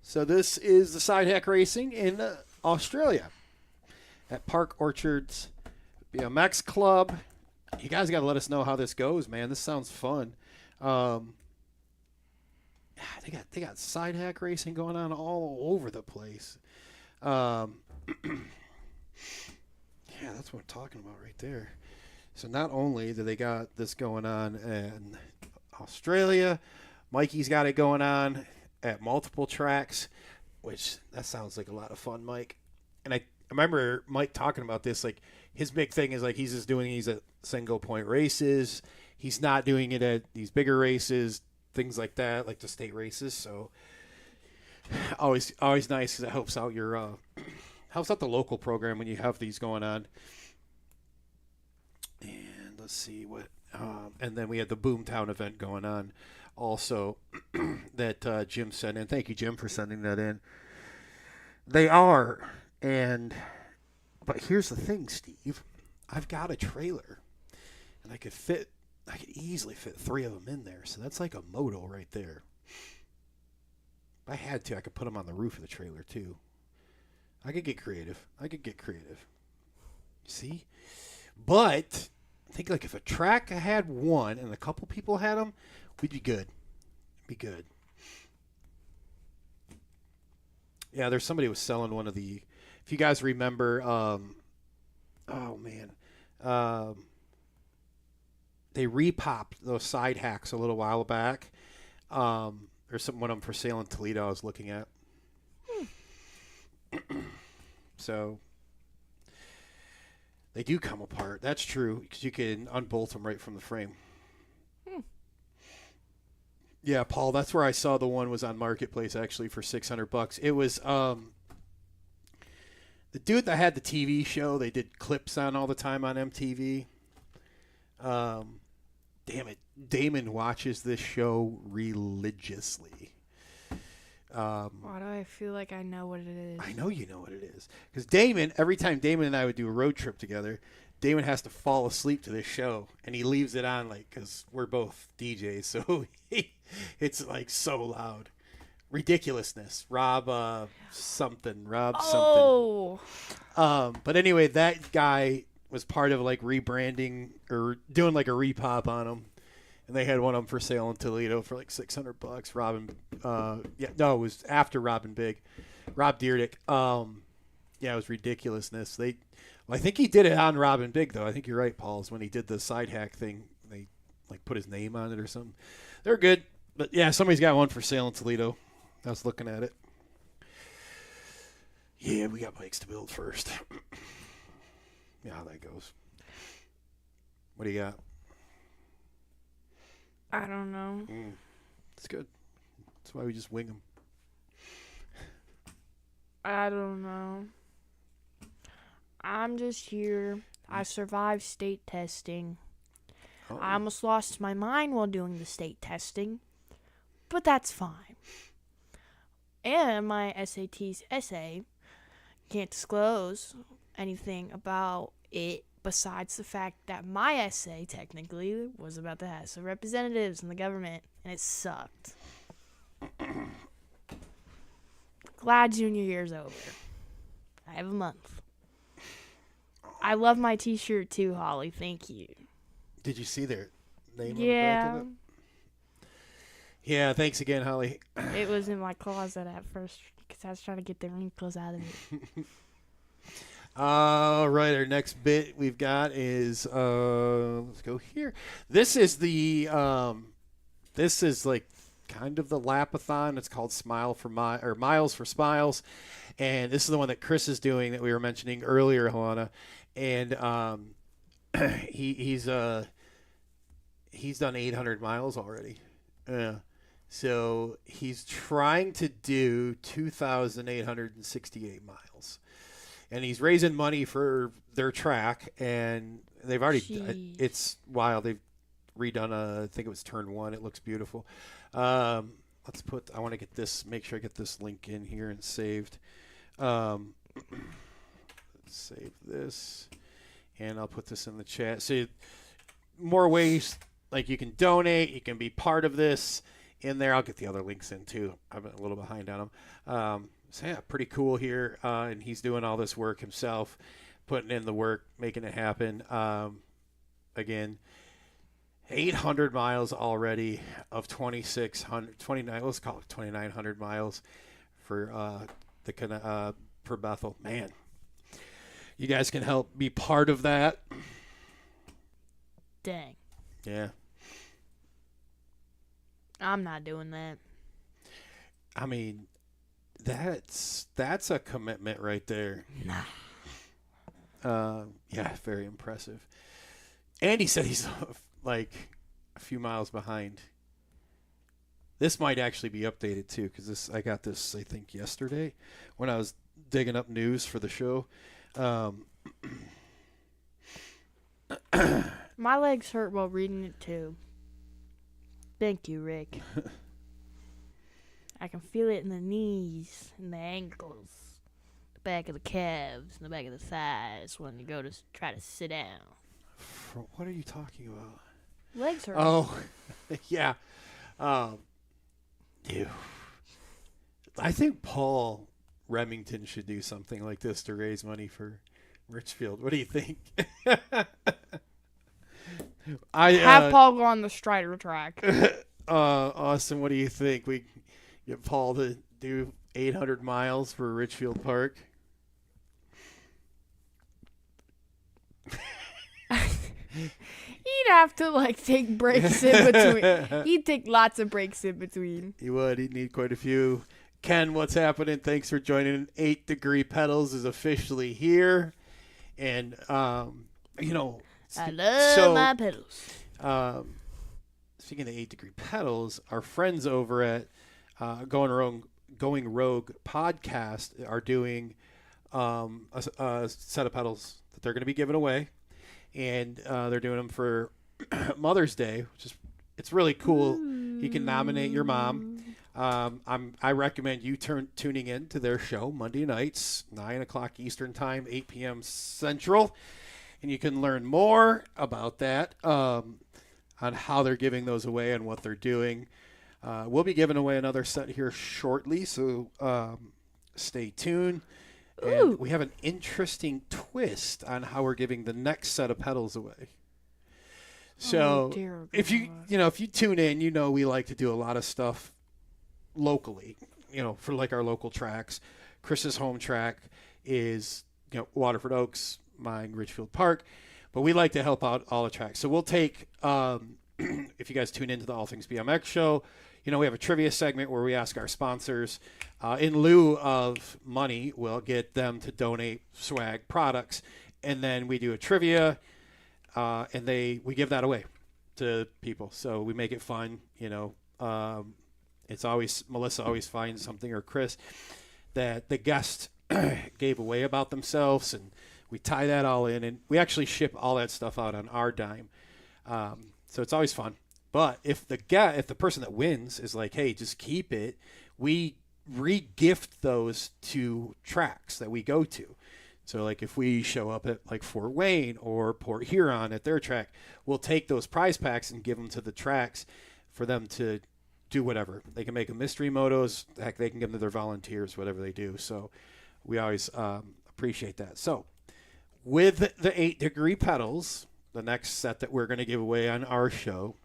So this is the Side Hack Racing in Australia at Park Orchards BMX Club. You guys got to let us know how this goes, man. This sounds fun. They got side hack racing going on all over the place. Yeah, that's what I'm talking about right there. So not only do they got this going on in Australia, Mikey's got it going on at multiple tracks, which that sounds like a lot of fun, Mike. And I remember Mike talking about this. Like, his big thing is like he's just doing these at single point races. He's not doing it at these bigger races, things like that, like the state races. So always nice because it helps out your helps out the local program when you have these going on. And let's see what and then we had the Boomtown event going on also that Jim sent in. Thank you, Jim, for sending that in. They are, but here's the thing, Steve. I've got a trailer, and I could easily fit 3 of them in there. So that's like a moto right there. If I had to, I could put them on the roof of the trailer too. I could get creative. See? But I think like if a track had one and a couple people had them, we'd be good. Yeah, there's somebody who was selling one of the, if you guys remember, they repopped those side hacks a little while back. There's one of them for sale in Toledo I was looking at. So they do come apart. That's true, because you can unbolt them right from the frame. Yeah, Paul, that's where I saw the one was on Marketplace actually for $600. It was the dude that had the TV show they did clips on all the time on MTV. Damn it, Damon watches this show religiously. Why do I feel like I know what it is? I know you know what it is. Because Damon, every time Damon and I would do a road trip together, Damon has to fall asleep to this show, and he leaves it on, like, because we're both DJs, so it's, like, so loud. Ridiculousness. Rob something. But anyway, that guy was part of, like, rebranding or doing, like, a repop on him. And they had one of them for sale in Toledo for like $600. It was after Rob Big, Rob Deerdick. Yeah, it was ridiculousness. Well, I think he did it on Robin Big, though. I think you're right, Paul, is when he did the side hack thing. They, like, put his name on it or something. They're good. But, yeah, somebody's got one for sale in Toledo. I was looking at it. Yeah, we got bikes to build first. Yeah, how that goes. What do you got? I don't know. It's good. That's why we just wing them. I don't know. I'm just here. I survived state testing. Oh. I almost lost my mind while doing the state testing, but that's fine. And my SAT's essay, can't disclose anything about it besides the fact that my essay technically was about the House of Representatives and the government, and it sucked. Glad junior year's over. I have a month. I love my t-shirt too, Holly. Thank you. Did you see their name on the Yeah. back of it? Yeah, thanks again, Holly. It was in my closet at first because I was trying to get the wrinkles out of it. All right, our next bit we've got is let's go here. This is the this is like kind of the lapathon. It's called Miles for Smiles, and this is the one that Chris is doing that we were mentioning earlier, Halana. And he's done 800 miles already. Yeah. So he's trying to do 2,868 miles. And he's raising money for their track, and they've already Jeez. it's wild. They've redone I think it was turn 1. It looks beautiful. I want to make sure I get this link in here and saved. Save this, and I'll put this in the chat. So more ways, like you can donate, you can be part of this in there. I'll get the other links in too. I'm a little behind on them. So yeah, pretty cool here. And he's doing all this work himself, putting in the work, making it happen. Again, 800 miles already of 29, let's call it 2,900 miles for per Bethel. Man, you guys can help be part of that. Dang. Yeah. I'm not doing that. I mean, that's a commitment right there. Nah. Yeah, very impressive. And he said he's like a few miles behind. This might actually be updated too, because I got this I think yesterday when I was digging up news for the show. My legs hurt while reading it too. Thank you, Rick. I can feel it in the knees, in the ankles, the back of the calves, and the back of the thighs when you go to try to sit down. What are you talking about? Legs hurt. Oh, yeah. Dude. I think Paul Remington should do something like this to raise money for Richfield. What do you think? Have Paul go on the Strider track. Austin, what do you think? We get Paul to do 800 miles for Richfield Park? He'd have to take breaks in between. He'd take lots of breaks in between. He would. He'd need quite a few. Ken, what's happening? Thanks for joining. 8 Degree Pedals is officially here. And, I love my pedals. Speaking of 8 Degree Pedals, our friends over at Going Rogue podcast are doing a set of pedals that they're going to be giving away. And they're doing them for Mother's Day, it's really cool. You can nominate your mom. I recommend you tuning in to their show Monday nights, 9 o'clock Eastern Time, 8 p.m. Central, and you can learn more about that, on how they're giving those away and what they're doing. We'll be giving away another set here shortly, so stay tuned. And we have an interesting twist on how we're giving the next set of pedals away. So if you tune in, we like to do a lot of stuff locally, for our local tracks. Chris's home track is, Waterford Oaks, mine, Richfield Park. But we like to help out all the tracks. So we'll take, if you guys tune into the All Things BMX show, we have a trivia segment where we ask our sponsors, in lieu of money, we'll get them to donate swag products. And then we do a trivia, and we give that away to people. So we make it fun, it's always, Melissa always finds something, or Chris, that the guest gave away about themselves, and we tie that all in, and we actually ship all that stuff out on our dime. So it's always fun. But if the person that wins is like, hey, just keep it, we re-gift those to tracks that we go to. So like if we show up at like Fort Wayne or Port Huron at their track, we'll take those prize packs and give them to the tracks for them to do whatever. They can make a mystery motos. Heck, they can give them to their volunteers, whatever they do. So we always appreciate that. So with the 8-degree pedals, the next set that we're going to give away on our show,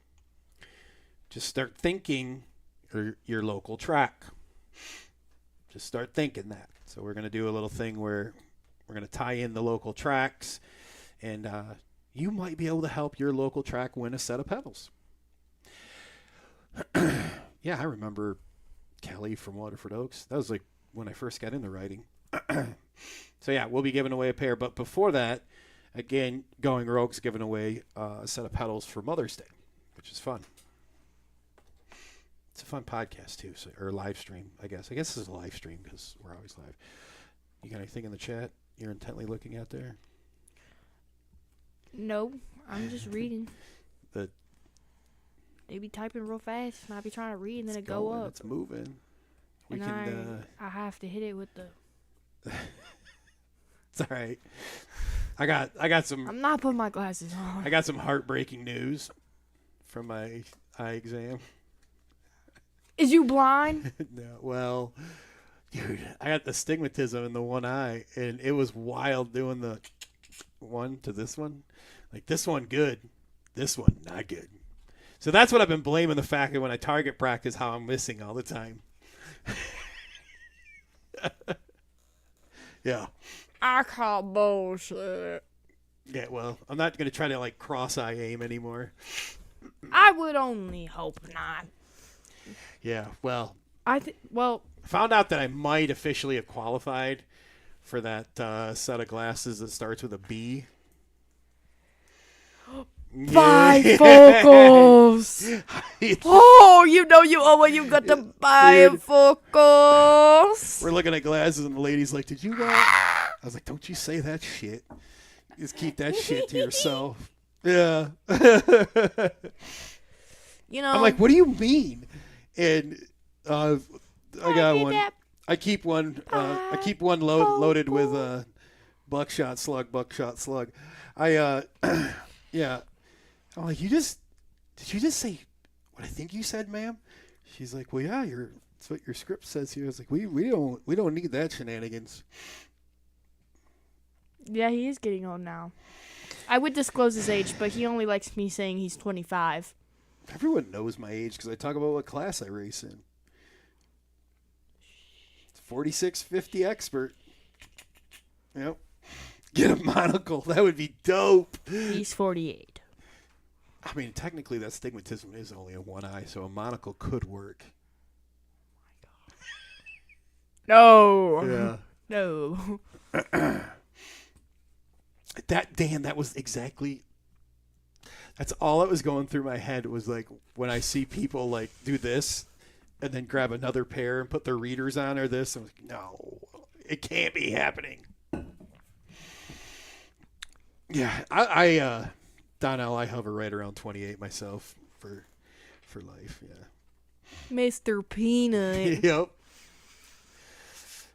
just start thinking your local track. Just start thinking that. So we're going to do a little thing where we're going to tie in the local tracks, and you might be able to help your local track win a set of pedals. Yeah, I remember Kelly from Waterford Oaks. That was like when I first got into riding. So yeah, we'll be giving away a pair. But before that, again, Going Rogue's giving away a set of pedals for Mother's Day, which is fun. It's a fun podcast too, or live stream, I guess. I guess this is a live stream because we're always live. You got anything in the chat you're intently looking at there? No, I'm just reading. They be typing real fast, and I be trying to read, and then it go up. It's moving. I have to hit it with the. It's all right. I got some. I'm not putting my glasses on. I got some heartbreaking news from my eye exam. Is you blind? No, well, dude, I got the stigmatism in the one eye, and it was wild doing the one to this one. Like, this one good, this one not good. So that's what I've been blaming the fact that when I target practice, how I'm missing all the time. Yeah. I call bullshit. Yeah, well, I'm not going to try to, like, cross-eye aim anymore. I would only hope not. Yeah, well. Found out that I might officially have qualified for that set of glasses that starts with a B. Bifocals. Oh, you owe when you got the bifocals. We're looking at glasses, and the lady's like, did you want? I was like, don't you say that shit. Just keep that shit to yourself. Yeah. I'm like, what do you mean? And I got one. I keep one. I keep one loaded with buckshot slug. Yeah. I'm like, did you just say what I think you said, ma'am? She's like, well, yeah, that's what your script says here. I was like, we don't need that shenanigans. Yeah, he is getting old now. I would disclose his age, but he only likes me saying he's 25. Everyone knows my age because I talk about what class I race in. 4650 expert. Yep. Get a monocle. That would be dope. He's 48. I mean, technically, that stigmatism is only in one eye, so a monocle could work. No. Yeah. No. That was exactly. That's all that was going through my head was like when I see people like do this and then grab another pair and put their readers on or this. I'm like, no, it can't be happening. Yeah, I Donnell, I hover right around 28 myself for life. Yeah. Mr. Peanut. Yep.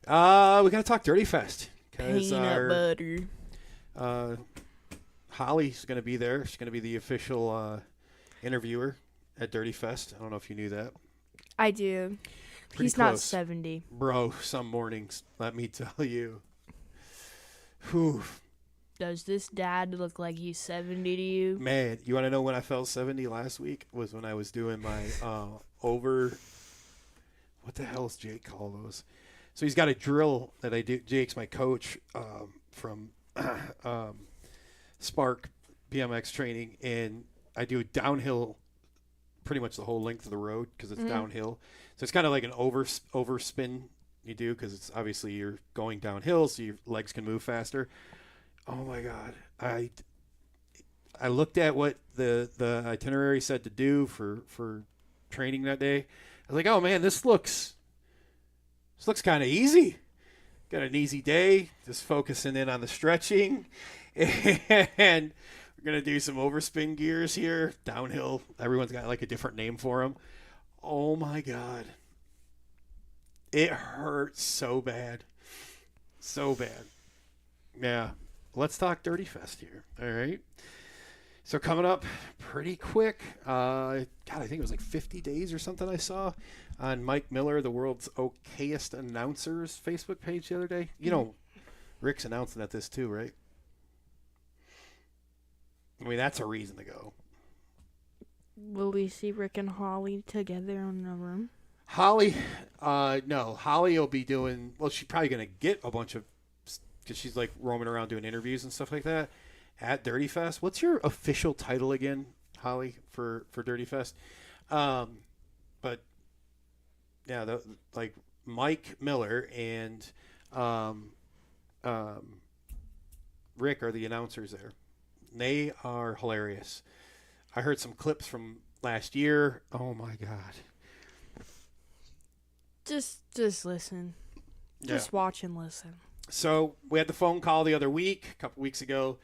We gotta talk Dirty Fest. Peanut butter. Holly's gonna be there. She's gonna be the official interviewer at Dirty Fest. I don't know if you knew that. I do. Pretty He's close. not 70. Bro, some mornings, let me tell you. Whew. Does this dad look like he's 70 to you? Man, you want to know when I felt 70 last week? Was when I was doing my what the hell does Jake call those? So he's got a drill that I do. Jake's my coach from Spark BMX training, and I do downhill pretty much the whole length of the road because it's downhill. So it's kind of like an overspin you do because it's obviously you're going downhill, so your legs can move faster. Oh my God, I looked at what the itinerary said to do for training that day. I was like, oh man, this looks kind of easy. Got an easy day, just focusing in on the stretching, and we're gonna do some overspin gears here, downhill. Everyone's got like a different name for them. Oh my God, it hurts so bad, so bad. Yeah, let's talk Dirty Fest here. All right. So coming up pretty quick. God, I think it was like 50 days or something I saw on Mike Miller, the world's okayest announcers Facebook page the other day. You know, Rick's announcing at this too, right? I mean, that's a reason to go. Will we see Rick and Holly together in a room? Holly, no. Holly will be doing, well, she's probably going to get a bunch of, because she's like roaming around doing interviews and stuff like that at Dirty Fest. What's your official title again, Holly, for Dirty Fest? But yeah, like Mike Miller and Rick are the announcers there. They are hilarious. I heard some clips from last year. Oh my God. Just listen. Just Yeah. watch and listen. So we had the phone call the other week, a couple weeks ago,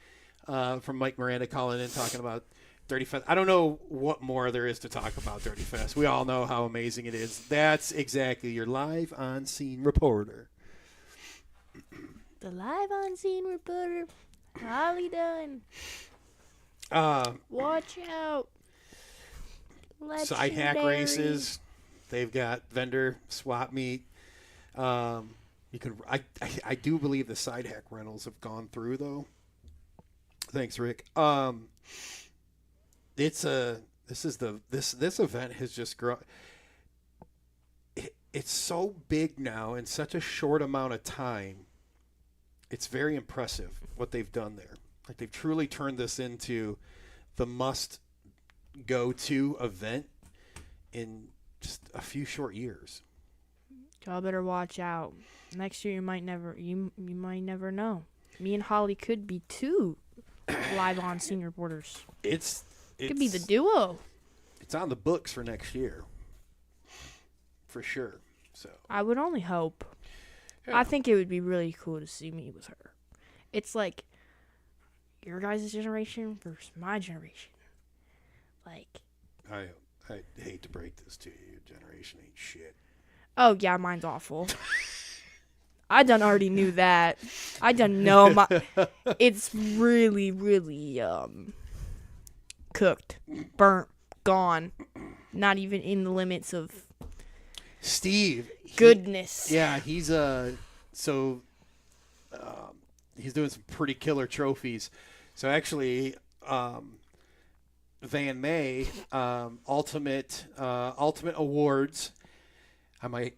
from Mike Miranda calling in talking about Dirty Fest. I don't know what more there is to talk about Dirty Fest. We all know how amazing it is. That's exactly your live on scene reporter. The live on scene reporter, Holly Dunn. Watch out. Side hack Legendary. races. They've got vendor swap meet. You could. I do believe the side hack rentals have gone through though. Thanks, Rick. This event has just grown. It's so big now in such a short amount of time. It's very impressive what they've done there. Like they've truly turned this into the must go to event in just a few short years. Y'all better watch out. Next year you might never know. Me and Holly could be two live on scene reporters. It's Could be the duo. It's on the books for next year. For sure. So I would only hope. yeah. I think it would be really cool to see me with her. It's like your guys' generation versus my generation. Like, I hate to break this to you. Your generation ain't shit. oh yeah, mine's awful. I done already knew that. I done know my. It's really, really cooked, burnt, gone. Not even in the limits of Steve. goodness. Yeah, he's he's doing some pretty killer trophies. So actually, Van May, Ultimate Awards. I might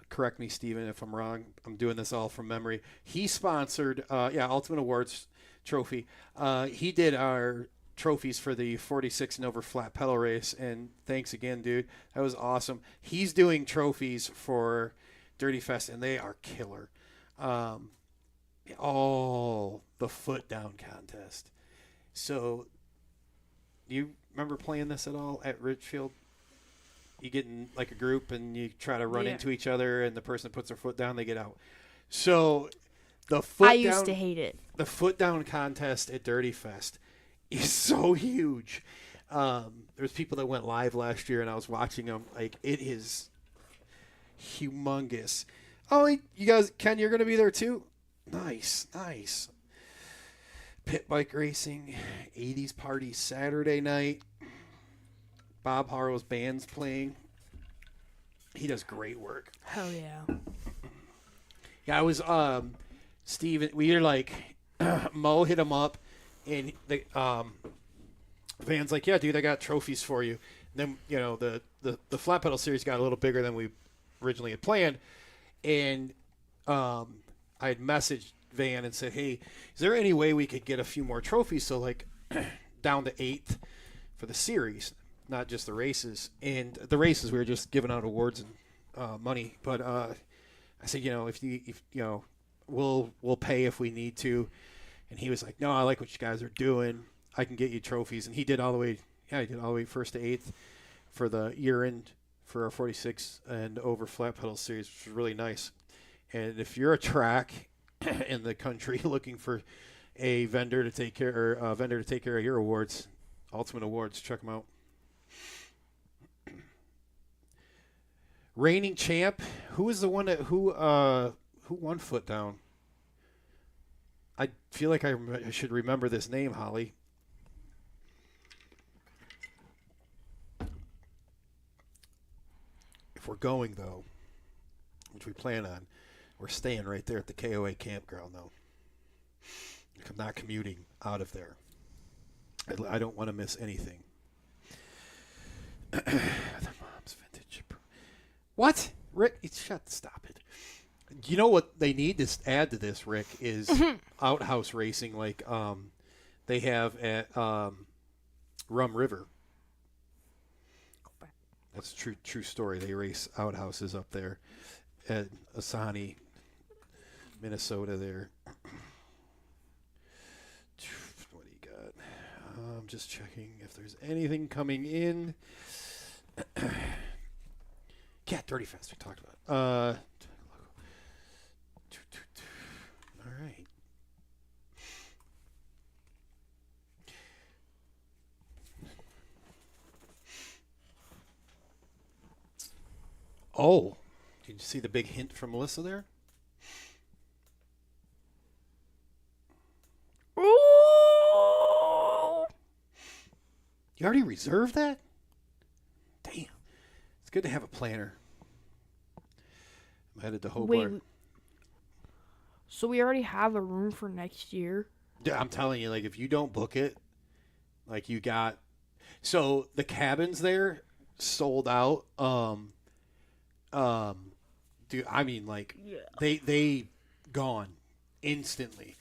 correct me, Steven, if I'm wrong. I'm doing this all from memory. He sponsored, Ultimate Awards trophy. He did our trophies for the 46 and over flat pedal race, and thanks again, dude. That was awesome. He's doing trophies for Dirty Fest, and they are killer. The foot down contest. So, you remember playing this at all at Ridgefield? You get in like a group and you try to run Yeah. into each other, and the person that puts their foot down, they get out. So, the foot I down, used to hate it. the foot down contest at Dirty Fest is so huge. There's people that went live last year, and I was watching them. Like, it is humongous. Oh, you guys, Ken, you're going to be there too? Nice. Pit bike racing, 80s party Saturday night. Bob Harrow's band's playing. He does great work. Hell yeah. Yeah, I was Steven, we were like Mo hit him up, and the Van's like, yeah, dude, I got trophies for you. And then, the flat pedal series got a little bigger than we originally had planned, and I had messaged van and said, "Hey, is there any way we could get a few more trophies? So like down to 8th for the series, not just the races. And the races we were just giving out awards and money. But I said, if we'll pay if we need to." And he was like, "No, I like what you guys are doing. I can get you trophies." And he did all the way. Yeah, he did all the way 1st to 8th for the year end for our 46 and over flat pedal series, which was really nice. And if you're a track in the country looking for a vendor to take care of your awards, Ultimate Awards, check them out. Reigning champ, who was the one who won Foot Down? I feel like I should remember this name, Holly. If we're going, though, which we plan on, we're staying right there at the KOA campground, though. I'm not commuting out of there. I don't want to miss anything. The mom's vintage. What? Rick, stop it. You know what they need to add to this, Rick, is outhouse racing like they have at Rum River. That's a true story. They race outhouses up there at Asani, Minnesota there. What do you got? I'm just checking if there's anything coming in. Cat Dirty Fest we talked about. All right. Oh, did you see the big hint from Melissa there? Ooh. You already reserved that? Damn. It's good to have a planner. I'm headed to Hobart. Wait, so we already have a room for next year? Yeah, I'm telling you, like, if you don't book it, like, you got... So, the cabins there sold out. Dude, I mean, like, Yeah. they gone instantly.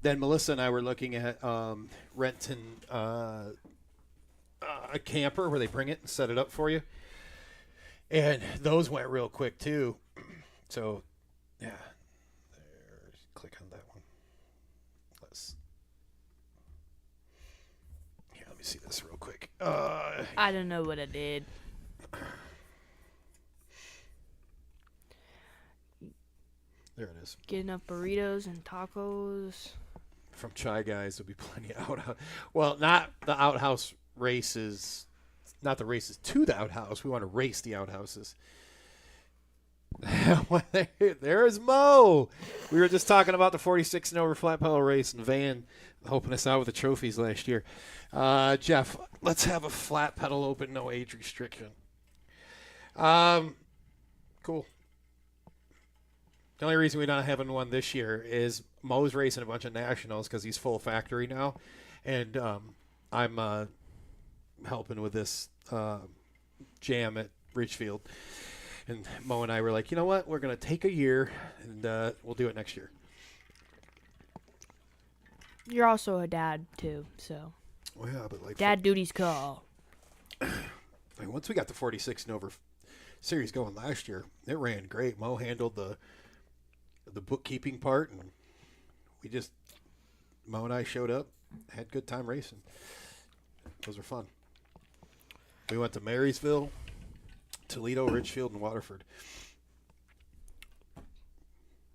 Then Melissa and I were looking at renting a camper where they bring it and set it up for you. And those went real quick, too. So, yeah. There, click on that one. Let me see this real quick. I don't know what I did. There it is. Get enough burritos and tacos. From Chai Guys, there'll be plenty of outhouse. Well, not the outhouse races, not the races to the outhouse. We want to race the outhouses. There's Mo. We were just talking about the 46 and over flat pedal race and Van helping us out with the trophies last year. Jeff, let's have a flat pedal open, no age restriction. Cool. The only reason we're not having one this year is Mo's racing a bunch of nationals because he's full factory now, and I'm helping with this jam at Ridgefield. And Mo and I were like, you know what? We're going to take a year, and we'll do it next year. You're also a dad, too, so. Well, yeah, but like Dad duties call. Once we got the 46 and over series going last year, it ran great. Mo handled the bookkeeping part, and Mo and I showed up, had a good time racing. Those were fun. We went to Marysville, Toledo, Ridgefield, and Waterford.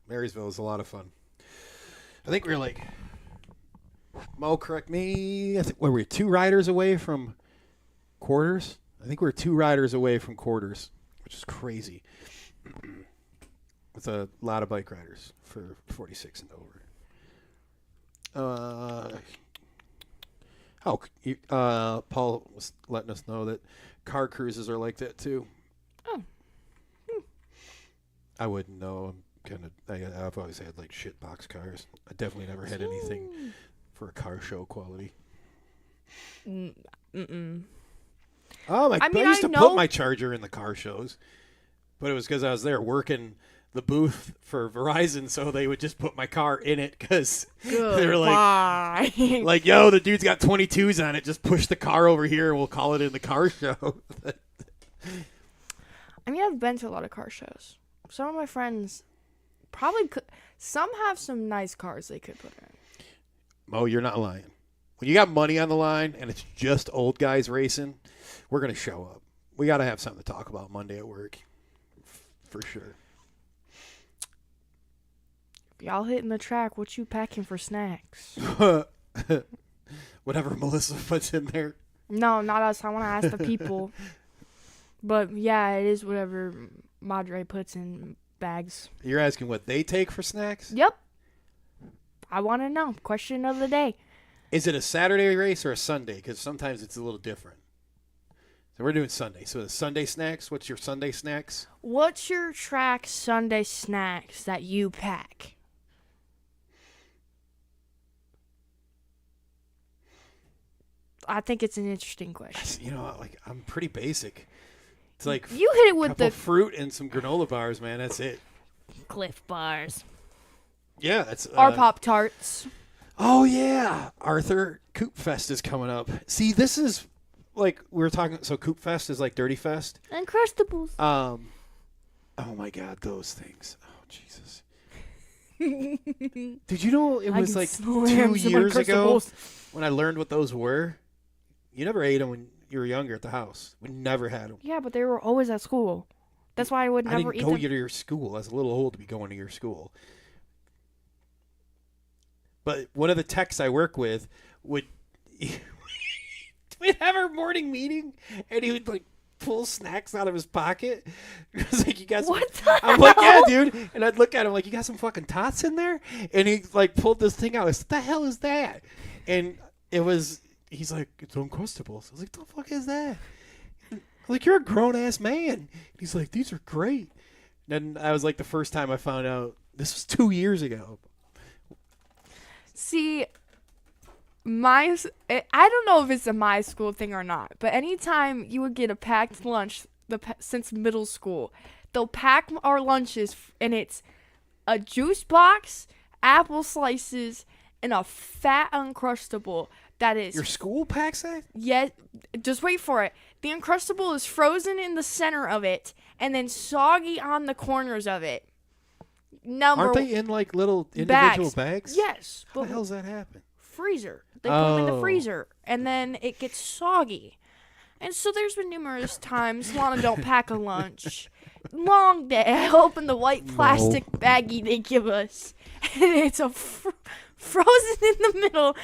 Marysville was a lot of fun. I think we were like, Mo, correct me, we were 2 riders away from quarters. I think we were 2 riders away from quarters, which is crazy. With a lot of bike riders for 46 and over. Paul was letting us know that car cruises are like that too. Oh. I wouldn't know. I've always had like shit box cars. I definitely never had anything for a car show quality. Mm-mm. I used to put my Charger in the car shows, but it was because I was there working the booth for Verizon so they would just put my car in it because they were Bye. like, yo, the dude's got 22s on it. Just push the car over here and we'll call it in the car show. I mean, I've been to a lot of car shows. Some of my friends probably could. Some have some nice cars they could put in. Mo, you're not lying. When you got money on the line and it's just old guys racing, we're going to show up. We got to have something to talk about Monday at work. For sure. Y'all hitting the track. What you packing for snacks? Whatever Melissa puts in there. No, not us. I want to ask the people. But yeah, it is whatever Madre puts in bags. You're asking what they take for snacks? Yep. I want to know. Question of the day. Is it a Saturday race or a Sunday? Because sometimes it's a little different. So we're doing Sunday. So the Sunday snacks, what's your Sunday snacks? What's your track Sunday snacks that you pack? I think it's an interesting question. You know, like I'm pretty basic. It's like You hit it with couple the fruit and some granola bars, man. That's it. Cliff Bars. Yeah, that's Or Pop-Tarts. Oh yeah, Arthur, Coop Fest is coming up. See, this is like we were talking. So Coop Fest is like Dirty Fest. Uncrustables. Oh my God, those things. Oh Jesus. Did you know it was like 2 years ago when I learned what those were? You never ate them when you were younger at the house. We never had them. Yeah, but they were always at school. That's why I would never I eat didn't go them. to your school. I was a little old to be going to your school. But one of the techs I work with would we'd have our morning meeting, and he would like pull snacks out of his pocket. It was like, you got some, What the I'm like, yeah, hell? dude. And I'd look at him like, you got some fucking tots in there? And he like pulled this thing out. I was, what the hell is that? And it was, he's like, it's Uncrustables. I was like, the fuck is that? I'm like, you're a grown ass man. And he's like, these are great. And I was like, the first time I found out, this was 2 years ago. See, I don't know if it's a my school thing or not, but anytime you would get a packed lunch since middle school, they'll pack our lunches and it's a juice box, apple slices, and a fat Uncrustable that is... Your school packs that? Yeah, just wait for it. The Uncrustable is frozen in the center of it and then soggy on the corners of it. Aren't they in like little individual bags? Yes. How the hell's that happen? Freezer. They put them in the freezer, and then it gets soggy. And so there's been numerous times Lana don't pack a lunch. Long day. I open the white plastic baggie they give us, and it's a frozen in the middle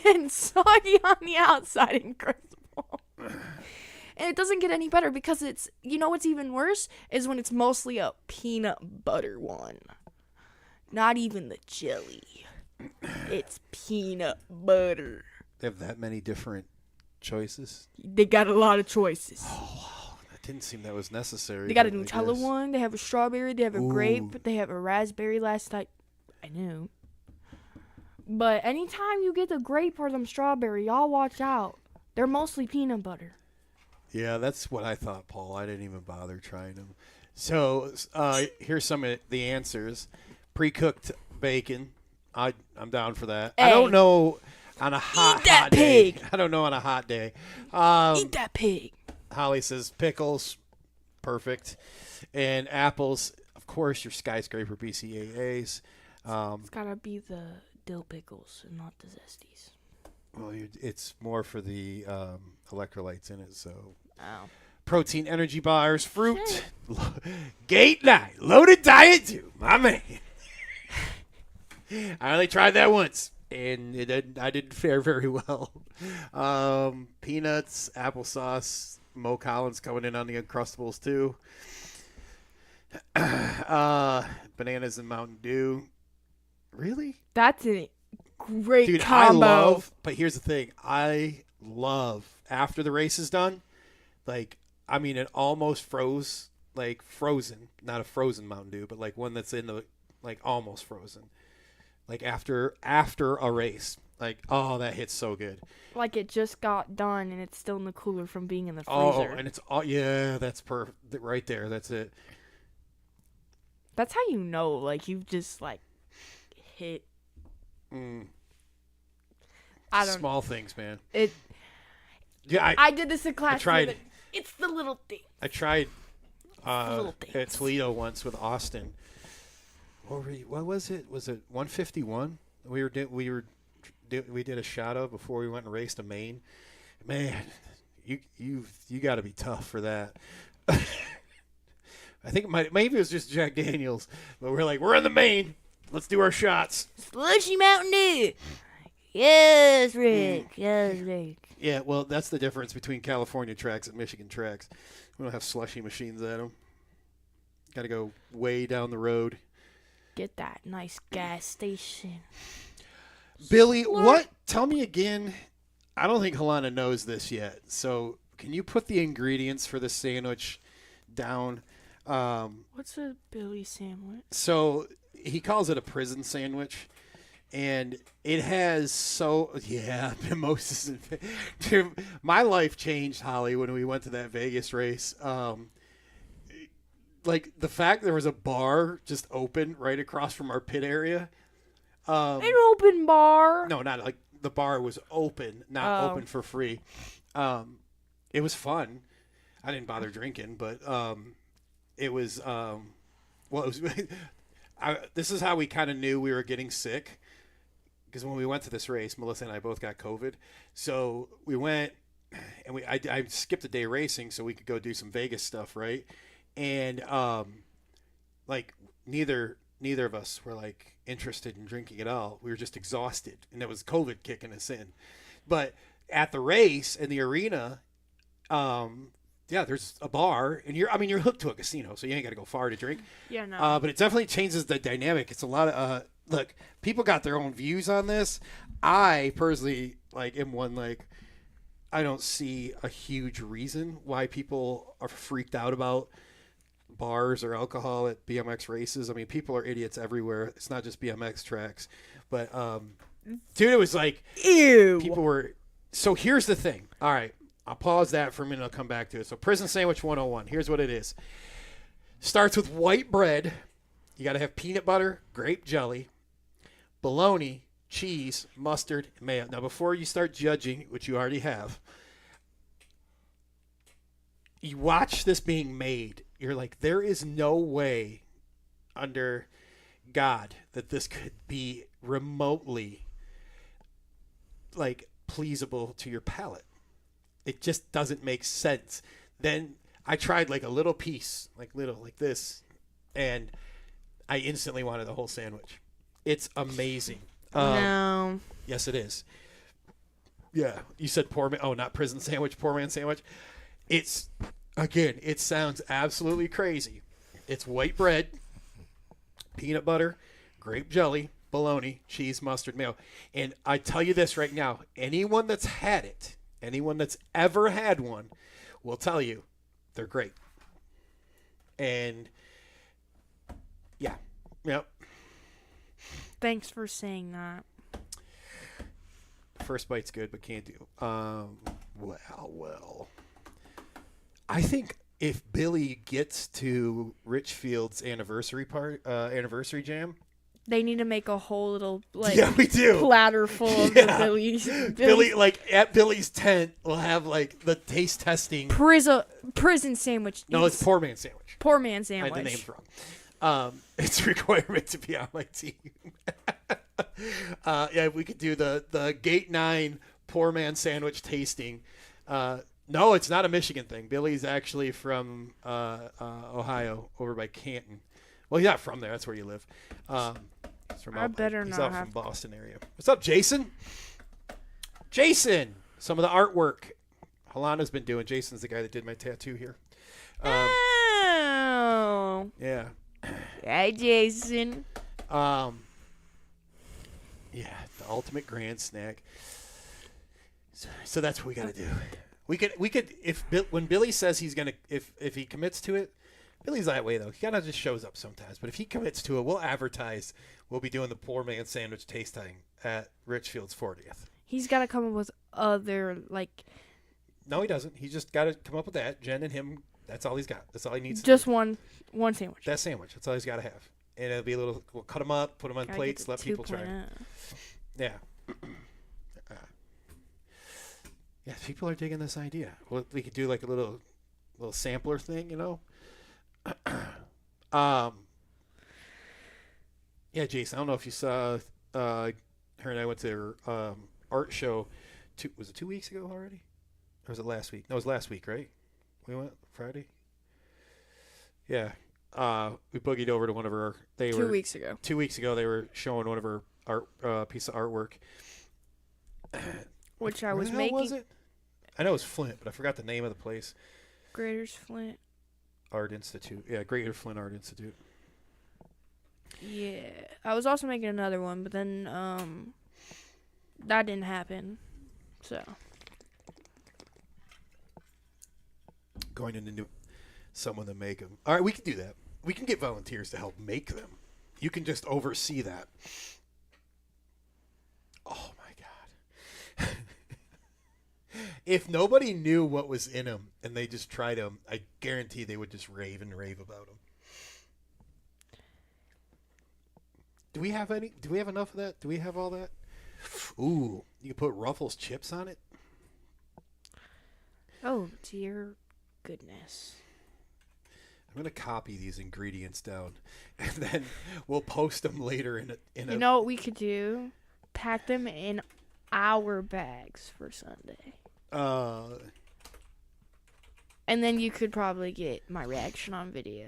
and soggy on the outside and Uncrustable. And it doesn't get any better because it's, you know what's even worse is when it's mostly a peanut butter one. Not even the jelly. It's peanut butter. They have that many different choices? They got a lot of choices. Oh, wow. That didn't seem that was necessary. They got a but I Nutella guess. one. They have a strawberry. They have a grape. They have a raspberry last night. I knew. But anytime you get the grape or them strawberry, y'all watch out. They're mostly peanut butter. Yeah, that's what I thought, Paul. I didn't even bother trying them. So here's some of the answers. Pre-cooked bacon. I'm down for that. Hey. I don't know on a hot pig. day. I don't know on a hot day. Eat that pig. Holly says pickles. Perfect. And apples. Of course, your skyscraper BCAAs. It's gotta be the dill pickles and not the zesties. Well, it's more for the electrolytes in it, so. Oh. Protein energy bars, fruit, gate night, loaded diet too, my man. I only tried that once, and I didn't fare very well. Peanuts, applesauce, Mo Collins coming in on the Uncrustables too. Bananas and Mountain Dew. Really? That's a great Dude, combo. but here's the thing. I love, after the race is done, like, I mean, it almost froze, like frozen, not a frozen Mountain Dew, but like one that's in the, like almost frozen. Like after a race. Like, oh, that hits so good. Like it just got done and it's still in the cooler from being in the freezer. Oh, and it's, yeah, that's perfect. Right there. That's it. That's how you know, like, you've just, like, hit. I don't Small things, man. It. Yeah, I did this in class. tried. It's the little thing. I tried Little at things. Toledo once with Austin. What was it? Was it 151? We did a shot of before we went and raced a main. Man, you got to be tough for that. I think maybe it was just Jack Daniels, but we're in the main. Let's do our shots. Slushy Mountain Dew. Yes, Rick. Yes, Rick. Yeah, well, that's the difference between California tracks and Michigan tracks. We don't have slushy machines at them. Got to go way down the road. Get that nice gas station. Billy, what? Tell me again. I don't think Halana knows this yet. So can you put the ingredients for the sandwich down? What's a Billy sandwich? So he calls it a prison sandwich. And it has mimosas. Dude, my life changed, Holly, when we went to that Vegas race. Like the fact there was a bar just open right across from our pit area. An open bar? No, not like the bar was open, not open for free. It was fun. I didn't bother drinking, but it was it was. This is how we kind of knew we were getting sick. Because when we went to this race, Melissa and I both got COVID. So we went, and I skipped a day racing so we could go do some Vegas stuff, right? And like neither of us were like interested in drinking at all. We were just exhausted, and it was COVID kicking us in. But at the race in the arena, there's a bar, and you're hooked to a casino, so you ain't got to go far to drink. Yeah, no. But it definitely changes the dynamic. It's a lot of look, people got their own views on this. I personally am one I don't see a huge reason why people are freaked out about bars or alcohol at BMX races. I mean, people are idiots everywhere. It's not just BMX tracks. But dude, it was like ew. People were. So here's the thing. All right, I'll pause that for a minute. I'll come back to it. So prison sandwich 101. Here's what it is. Starts with white bread. You got to have peanut butter, grape jelly, bologna, cheese, mustard, and mayo. Now, before you start judging, which you already have, you watch this being made. You're like, there is no way under God that this could be remotely pleasable to your palate. It just doesn't make sense. Then I tried a little piece, like this, and I instantly wanted the whole sandwich. It's amazing. No. Yes, it is. Yeah, you said poor man. Oh, not prison sandwich, poor man sandwich. It sounds absolutely crazy. It's white bread, peanut butter, grape jelly, bologna, cheese, mustard, mayo. And I tell you this right now, anyone that's had it, anyone that's ever had one, will tell you they're great. And yeah, yep. Thanks for saying that. First bite's good, but can't do. Well. I think if Billy gets to Richfield's anniversary jam, they need to make a whole little we do. platter full of the Billy's. Billy at Billy's tent will have the taste testing prison sandwich. No, it's poor man sandwich. Poor man sandwich. I had the names wrong. It's a requirement to be on my team. We could do the Gate 9 poor man sandwich tasting. No, it's not a Michigan thing. Billy's actually from Ohio, over by Canton. Well, he's not from there. That's where you live. He's from he's out from Boston area. What's up, Jason? Jason, some of the artwork Halana's been doing. Jason's the guy that did my tattoo here. Oh. Yeah. Hi, Jason. Yeah, the ultimate grand snack. So that's what we got to do. We could when Billy says he's gonna if he commits to it. Billy's that way though. He kind of just shows up sometimes. But if he commits to it, we'll advertise. We'll be doing the poor man sandwich tasting at Richfield's 40th. He's got to come up with other No, he doesn't. He's just got to come up with that. Jen and him That's all he's got. That's all he needs. Just one sandwich. That sandwich. That's all he's got to have. And it'll be a little. We'll cut them up, put them on Gotta plates, get let the people try. 2.0. Yeah. Yeah, people are digging this idea. Well, we could do like a little sampler thing, you know. Yeah, Jason. I don't know if you saw. Her and I went to her art show. Was it 2 weeks ago already? Or was it last week? No, it was last week, right? We went Friday. Yeah. We boogied over to one of her. 2 weeks ago. 2 weeks ago, they were showing one of her art piece of artwork. Which I was Where the hell making. was it? I know it was Flint, but I forgot the name of the place. Graders Flint. Art Institute. Yeah, Greater Flint Art Institute. Yeah. I was also making another one, but then that didn't happen. So. Going into someone to make them. All right, we can do that. We can get volunteers to help make them. You can just oversee that. Oh, my God. If nobody knew what was in them and they just tried them, I guarantee they would just rave about them. Do we have any? Do we have enough of that? Do we have all that? Ooh, you can put Ruffles chips on it. Oh, dear goodness. I'm gonna copy these ingredients down, and then we'll post them later in a. You know what we could do? Pack them in our bags for Sunday. And then you could probably get my reaction on video.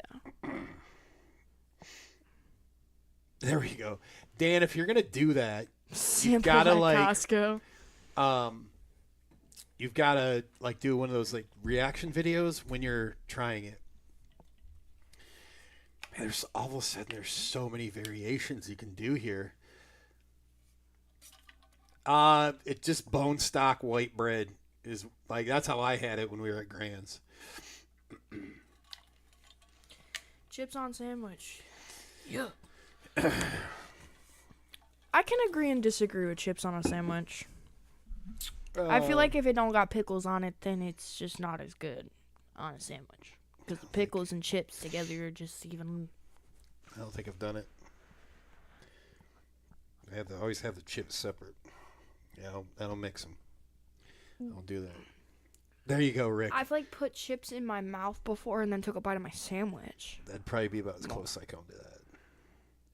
There we go, Dan. If you're gonna do that, Sample gotta, like like, Costco. You've gotta like do one of those like reaction videos when you're trying it. Man, there's all of a sudden there's so many variations you can do here. It's just bone stock white bread is like that's how I had it when we were at Grand's. Chips on sandwich. Yeah. I can agree and disagree with chips on a sandwich. I feel like if it don't got pickles on it, then it's just not as good on a sandwich. Because the pickles and chips together are just even. I don't think I've done it. I always have the chips separate. Yeah, I don't mix them. I don't do that. There you go, Rick. I've like put chips in my mouth before and then took a bite of my sandwich. That'd probably be about as close as I come to that.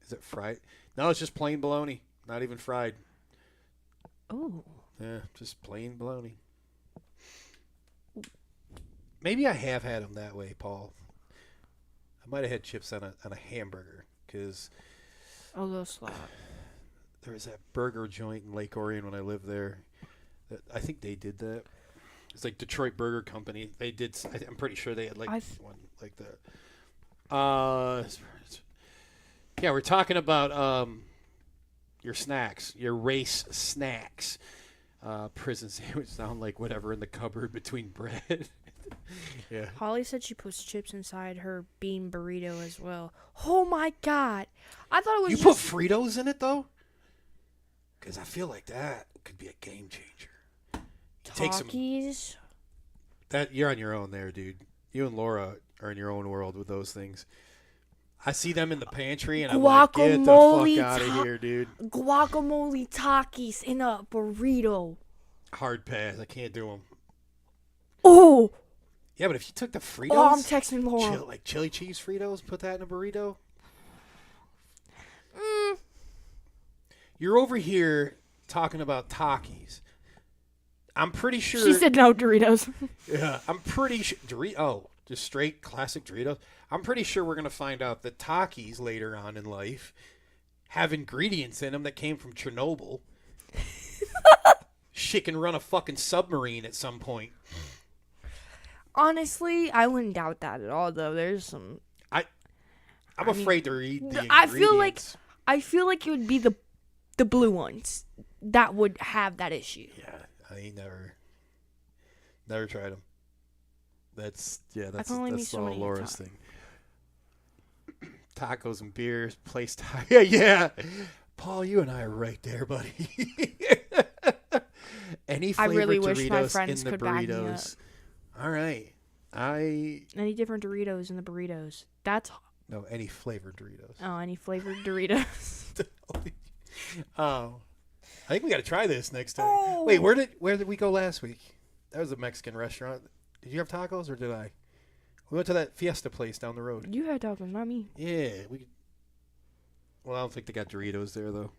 Is it fried? No, it's just plain bologna. Not even fried. Oh. Yeah, just plain bologna. Maybe I have had them that way, Paul. I might have had chips on a hamburger because. A little slop. There was that burger joint in Lake Orion when I lived there. I think they did that. It's like Detroit Burger Company. They did. I'm pretty sure they had like one like that. Yeah, we're talking about your snacks, your race snacks. Prison sandwich sound like whatever in the cupboard between bread. Yeah. Holly said she puts chips inside her bean burrito as well. Oh my God! I thought it was. You put Fritos in it though? Because I feel like that could be a game changer. Takis. That you're on your own there, dude. You and Laura are in your own world with those things. I see them in the pantry, and I'm like, get the fuck out of here, dude. Guacamole Takis in a burrito. Hard pass. I can't do them. Oh. Yeah, but if you took the Fritos. Oh, I'm texting Laura. Like chili cheese Fritos, put that in a burrito. You're over here talking about Takis. I'm pretty sure. She said no Doritos. Yeah, I'm pretty sure. Just straight classic Doritos. I'm pretty sure we're going to find out that Takis later on in life have ingredients in them that came from Chernobyl. Shit can run a fucking submarine at some point. Honestly, I wouldn't doubt that at all, though. There's some. I'm afraid to read the ingredients. I feel like it would be the blue ones that would have that issue. Yeah, I ain't never tried them. That's all Laura's thing. Tacos and beers, place yeah. Paul, you and I are right there, buddy. Any flavored I really Doritos wish my friends in the could back me burritos. up. All right. Any different Doritos in the burritos? That's No, any flavored Doritos. any flavored Doritos. Oh, I think we got to try this next time. Oh. Wait, where did we go last week? That was a Mexican restaurant. Did you have tacos or did I? We went to that Fiesta place down the road. You had tacos, not me. Yeah, Well, I don't think they got Doritos there though.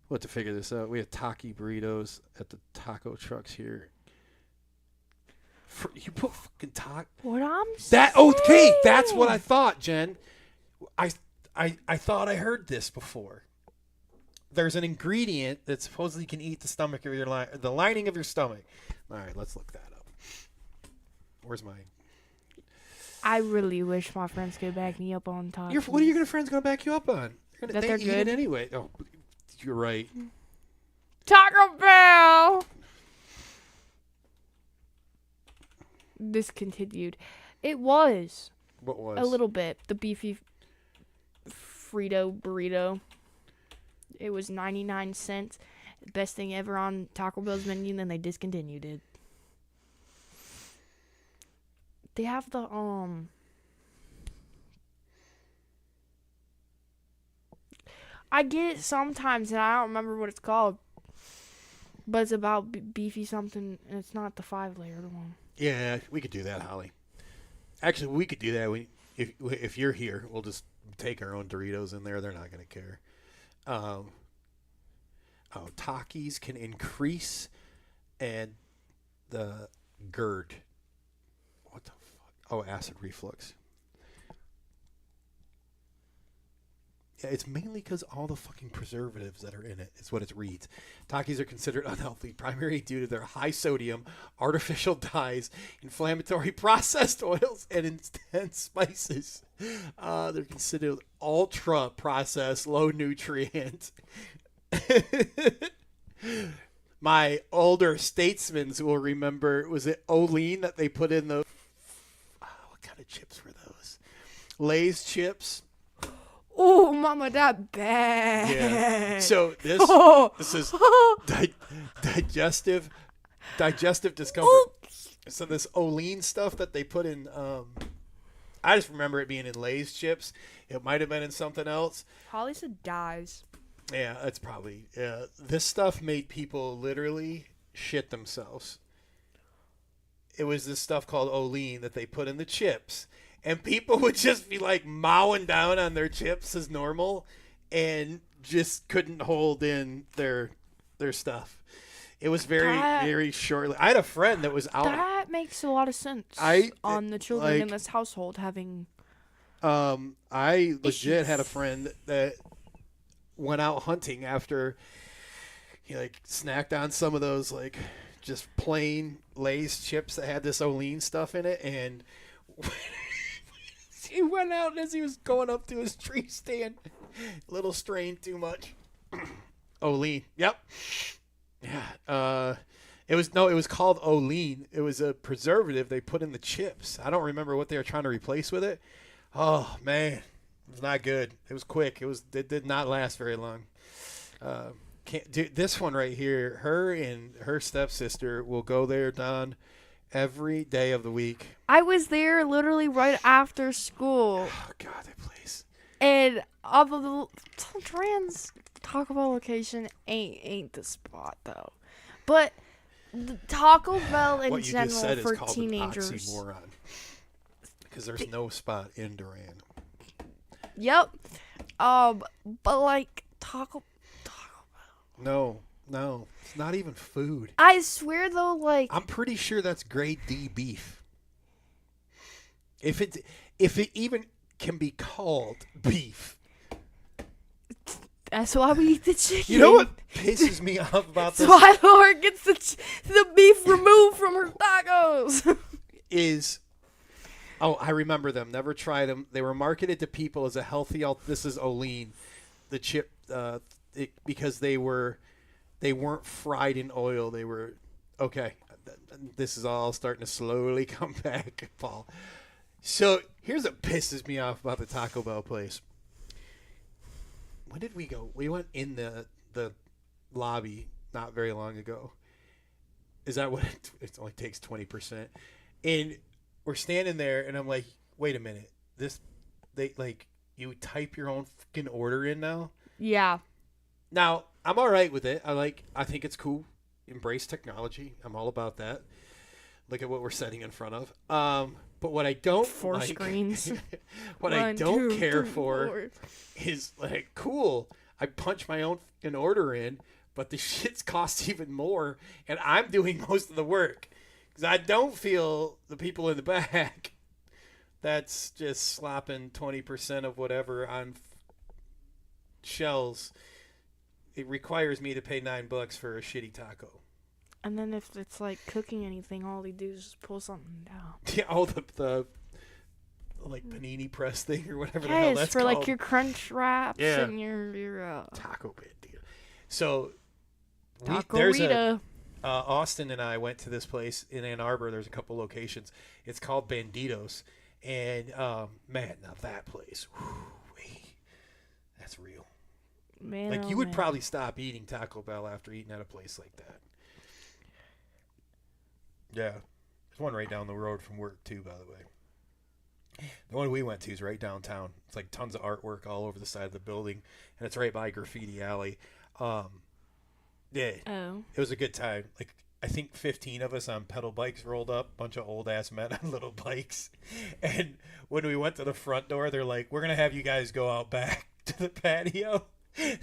We'll have to figure this out. We have Taki burritos at the taco trucks here. You put fucking taco. What I'm That saying. okay? That's what I thought, Jen. I thought I heard this before. There's an ingredient that supposedly can eat the stomach of the lining of your stomach. All right, let's look that up. Where's mine? I really wish my friends could back me up on tacos. What are your friends gonna back you up on? That they they're eat good? it anyway. Oh, you're right. Taco Bell! Discontinued. It was. What was? A little bit. The beefy Frito burrito. It was 99 cents. Best thing ever on Taco Bell's menu, and then they discontinued it. They have the I get it sometimes, and I don't remember what it's called. But it's about beefy something, and it's not the 5-layered one. Yeah, we could do that, Holly. Actually, we could do that. If you're here, we'll just take our own Doritos in there. They're not going to care. Takis can increase and the GERD. What the fuck? Oh, acid reflux. Yeah, it's mainly because all the fucking preservatives that are in it is what it reads. Takis are considered unhealthy, primarily due to their high sodium, artificial dyes, inflammatory processed oils, and intense spices. They're considered ultra processed, low nutrient. My older statesmen will remember, was it Olean that they put in the... what kind of chips were those? Lay's chips. Oh, mama, that bad. Yeah. So this is digestive discomfort. Oops. So this Olean stuff that they put in, I just remember it being in Lay's chips. It might have been in something else. Holly said dies. Yeah, that's probably. Yeah, this stuff made people literally shit themselves. It was this stuff called Olean that they put in the chips. And people would just be like mowing down on their chips as normal and just couldn't hold in their stuff. It was very shortly. I had a friend that was out. That makes a lot of sense on the children in this household having... I legit issues. had a friend that went out hunting after he snacked on some of those just plain Lay's chips that had this Olean stuff in it, and he went out as he was going up to his tree stand. Little strained too much. Olean. Yep. Yeah. It was called Olean. It was a preservative they put in the chips. I don't remember what they were trying to replace with it. Oh man, it was not good. It was quick. It did not last very long. This one right here, her and her stepsister will go there, Don, every day of the week. I was there literally right after school. Oh God, that place. And the trans Taco Bell location ain't the spot though. But the Taco Bell in what you general just said for is called teenagers. An oxymoron. Because there's no spot in Duran. Yep. But Taco Bell. No, it's not even food. I swear though, I'm pretty sure that's grade D beef. If it even can be called beef. That's why we eat the chicken. You know what pisses me off about this? That's why Laura gets the beef removed from her tacos. I remember them. Never tried them. They were marketed to people as a healthy. This is Olean, the chip, because they weren't fried in oil. They were okay. This is all starting to slowly come back, Paul. So here's what pisses me off about the Taco Bell place. When did we go? We went in the lobby not very long ago. Is that what it only takes 20%? And we're standing there, and I'm like, wait a minute, you type your own fucking order in now. Yeah. Now I'm all right with it. I think it's cool. Embrace technology. I'm all about that. Look at what we're setting in front of. But what I don't Four like, screens. what One, I don't two, care three, for four. is like, cool. I punch my own fucking order in, but the shit's cost even more, and I'm doing most of the work because I don't feel the people in the back. That's just slopping 20% of whatever on shells. It requires me to pay $9 for a shitty taco. And then if it's like cooking anything, all they do is just pull something down. Yeah, the like panini press thing or whatever the hell Yes, that's for called. like your crunch wraps Yeah. and your taco bandito. So taco there's Rita. Austin and I went to this place in Ann Arbor. There's a couple locations. It's called Banditos, and man, now that place, that's real. Man, Like oh, you would man. probably stop eating Taco Bell after eating at a place like that. Yeah, there's one right down the road from work too, by the way. The one we went to is right downtown. It's like tons of artwork all over the side of the building, and it's right by Graffiti Alley. Yeah, Oh. it was a good time. Like I think 15 of us on pedal bikes rolled up, bunch of old ass men on little bikes. And when we went to the front door, they're like, "We're gonna have you guys go out back to the patio."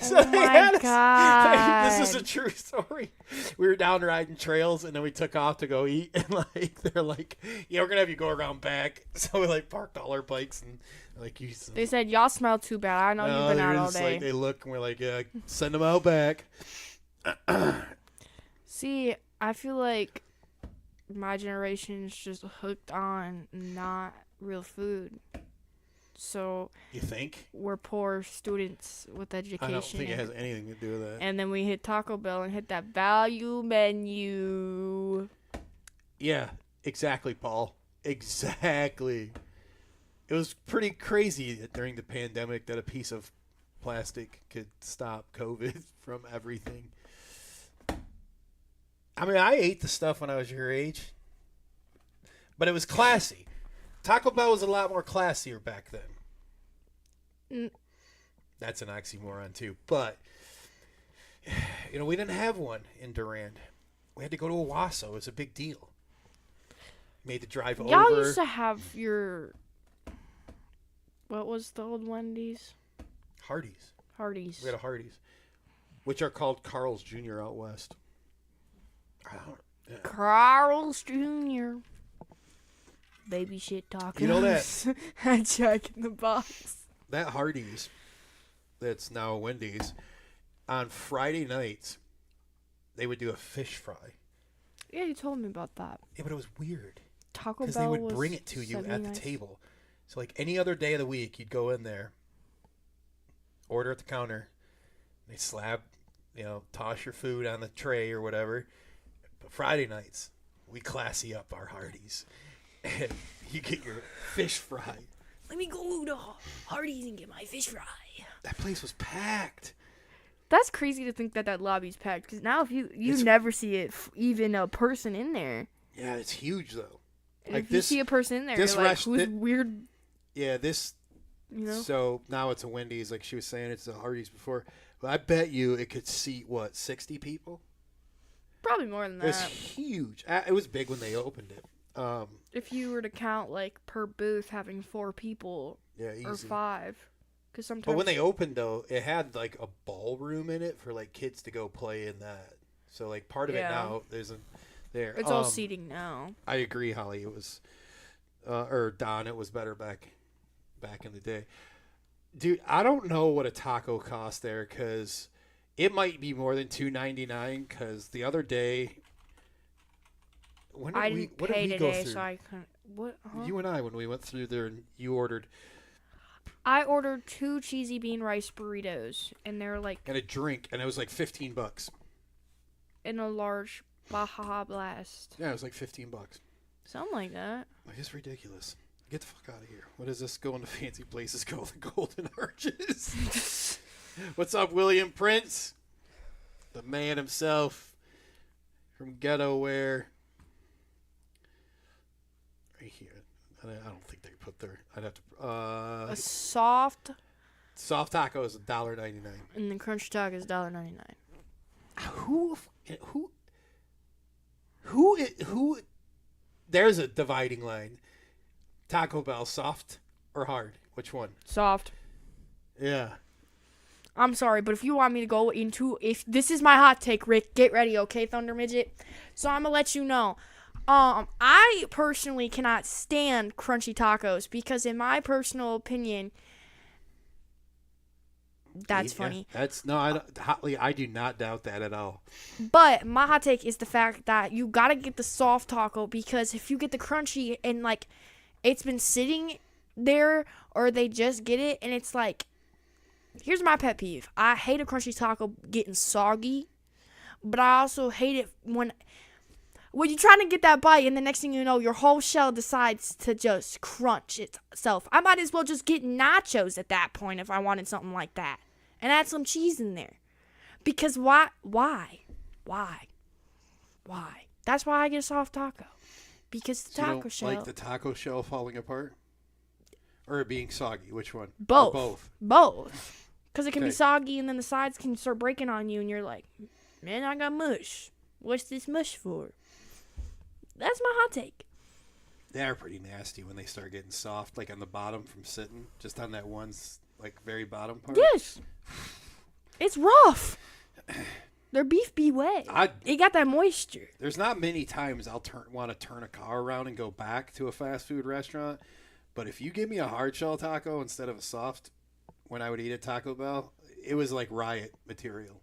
So Oh they my had us- God. this is a true story. We were down riding trails, and then we took off to go eat. And like they're like, "Yeah, we're gonna have you go around back." So we like parked all our bikes and like you. They said y'all smell too bad. I know you've been they're out all just day. like they look and we're like, "Yeah, send them out back." See, I feel like my generation's just hooked on not real food. So You think? we're poor students with education. I don't think it has anything to do with that. And then we hit Taco Bell and hit that value menu. Yeah, exactly, Paul. Exactly. It was pretty crazy that during the pandemic that a piece of plastic could stop COVID from everything. I mean, I ate the stuff when I was your age, but it was classy. Taco Bell was a lot more classier back then. That's an oxymoron too, but we didn't have one in Durand. We had to go to Owasso. It was a big deal. Made the drive Y'all over. used to have your... What was the old Wendy's? Hardee's. Hardee's. We had a Hardee's, which are called Carl's Jr. out west. I don't. Yeah. Carl's Jr. Baby shit tacos. You know that- At Jack in the Box. That Hardee's, that's now Wendy's, on Friday nights, they would do a fish fry. Yeah, you told me about that. Yeah, but it was weird. Taco Because Bell they would was bring it to you at the 79. table. So, like, any other day of the week, you'd go in there, order at the counter, they slab, toss your food on the tray or whatever. But Friday nights, we classy up our Hardee's. And you get your fish fry. Let me go to Hardee's and get my fish fry. That place was packed. That's crazy to think that lobby's packed. Because now if you It's- never see it, even a person in there. Yeah, it's huge, though. And Like if you see a person in there, this you're like, rest- who's thi- weird, Yeah, this... So now it's a Wendy's, like she was saying. It's a Hardee's before. But I bet you it could seat, 60 people? Probably more than It was that. huge. It was big when they opened it. If you were to count, like, per booth having 4 people Yeah, or easy. 5. Because sometimes... But when they opened, though, it had, like, a ballroom in it for, like, kids to go play in that. So, like, part of it Yeah. now isn't there. It's all seating now. I agree, Holly. It was... or Don, it was better back in the day. Dude, I don't know what a taco costs there, because it might be more than $2.99, because the other day... I didn't pay go today, through? so I couldn't... What? Huh? You and I, when we went through there, and you ordered... I ordered 2 cheesy bean rice burritos, and they're like and a drink, and it was like $15. in a large Baja Blast. Yeah, it was like $15. Something like that. Like, it's ridiculous. Get the fuck out of here. What is this going to fancy places called the Golden Arches? What's up, William Prince? The man himself from Ghetto Wear. Right here. I don't think they put their. I'd have to. A soft Soft taco is $1.99. and the crunch taco is $1.99. Who? There's a dividing line. Taco Bell, soft or hard? Which one? Soft. Yeah. I'm sorry, but if you want me to go into, if this is my hot take, Rick, get ready, okay, Thunder Midget? So I'm gonna let you know. I personally cannot stand crunchy tacos because, in my personal opinion, that's funny. That's no, I don't, Hotly, I do not doubt that at all. But my hot take is the fact that you gotta get the soft taco, because if you get the crunchy and like it's been sitting there, or they just get it and it's like, here's my pet peeve. I hate a crunchy taco getting soggy, but I also hate it when you're trying to get that bite and the next thing you know, your whole shell decides to just crunch itself. I might as well just get nachos at that point if I wanted something like that, and add some cheese in there. Because why? That's why I get a soft taco. Because the taco shell. Like the taco shell falling apart? Or it being soggy? Which one? Both. Or both. Both. Because it can be Okay. soggy and then the sides can start breaking on you and you're like, man, I got mush. What's this mush for? That's my hot take. They're pretty nasty when they start getting soft, like on the bottom from sitting, just on that one, like very bottom part. Yes. It's rough. Their beef be wet. It got that moisture. There's not many times I'll want to turn a car around and go back to a fast food restaurant, but if you give me a hard shell taco instead of a soft, when I would eat at Taco Bell, it was like riot material.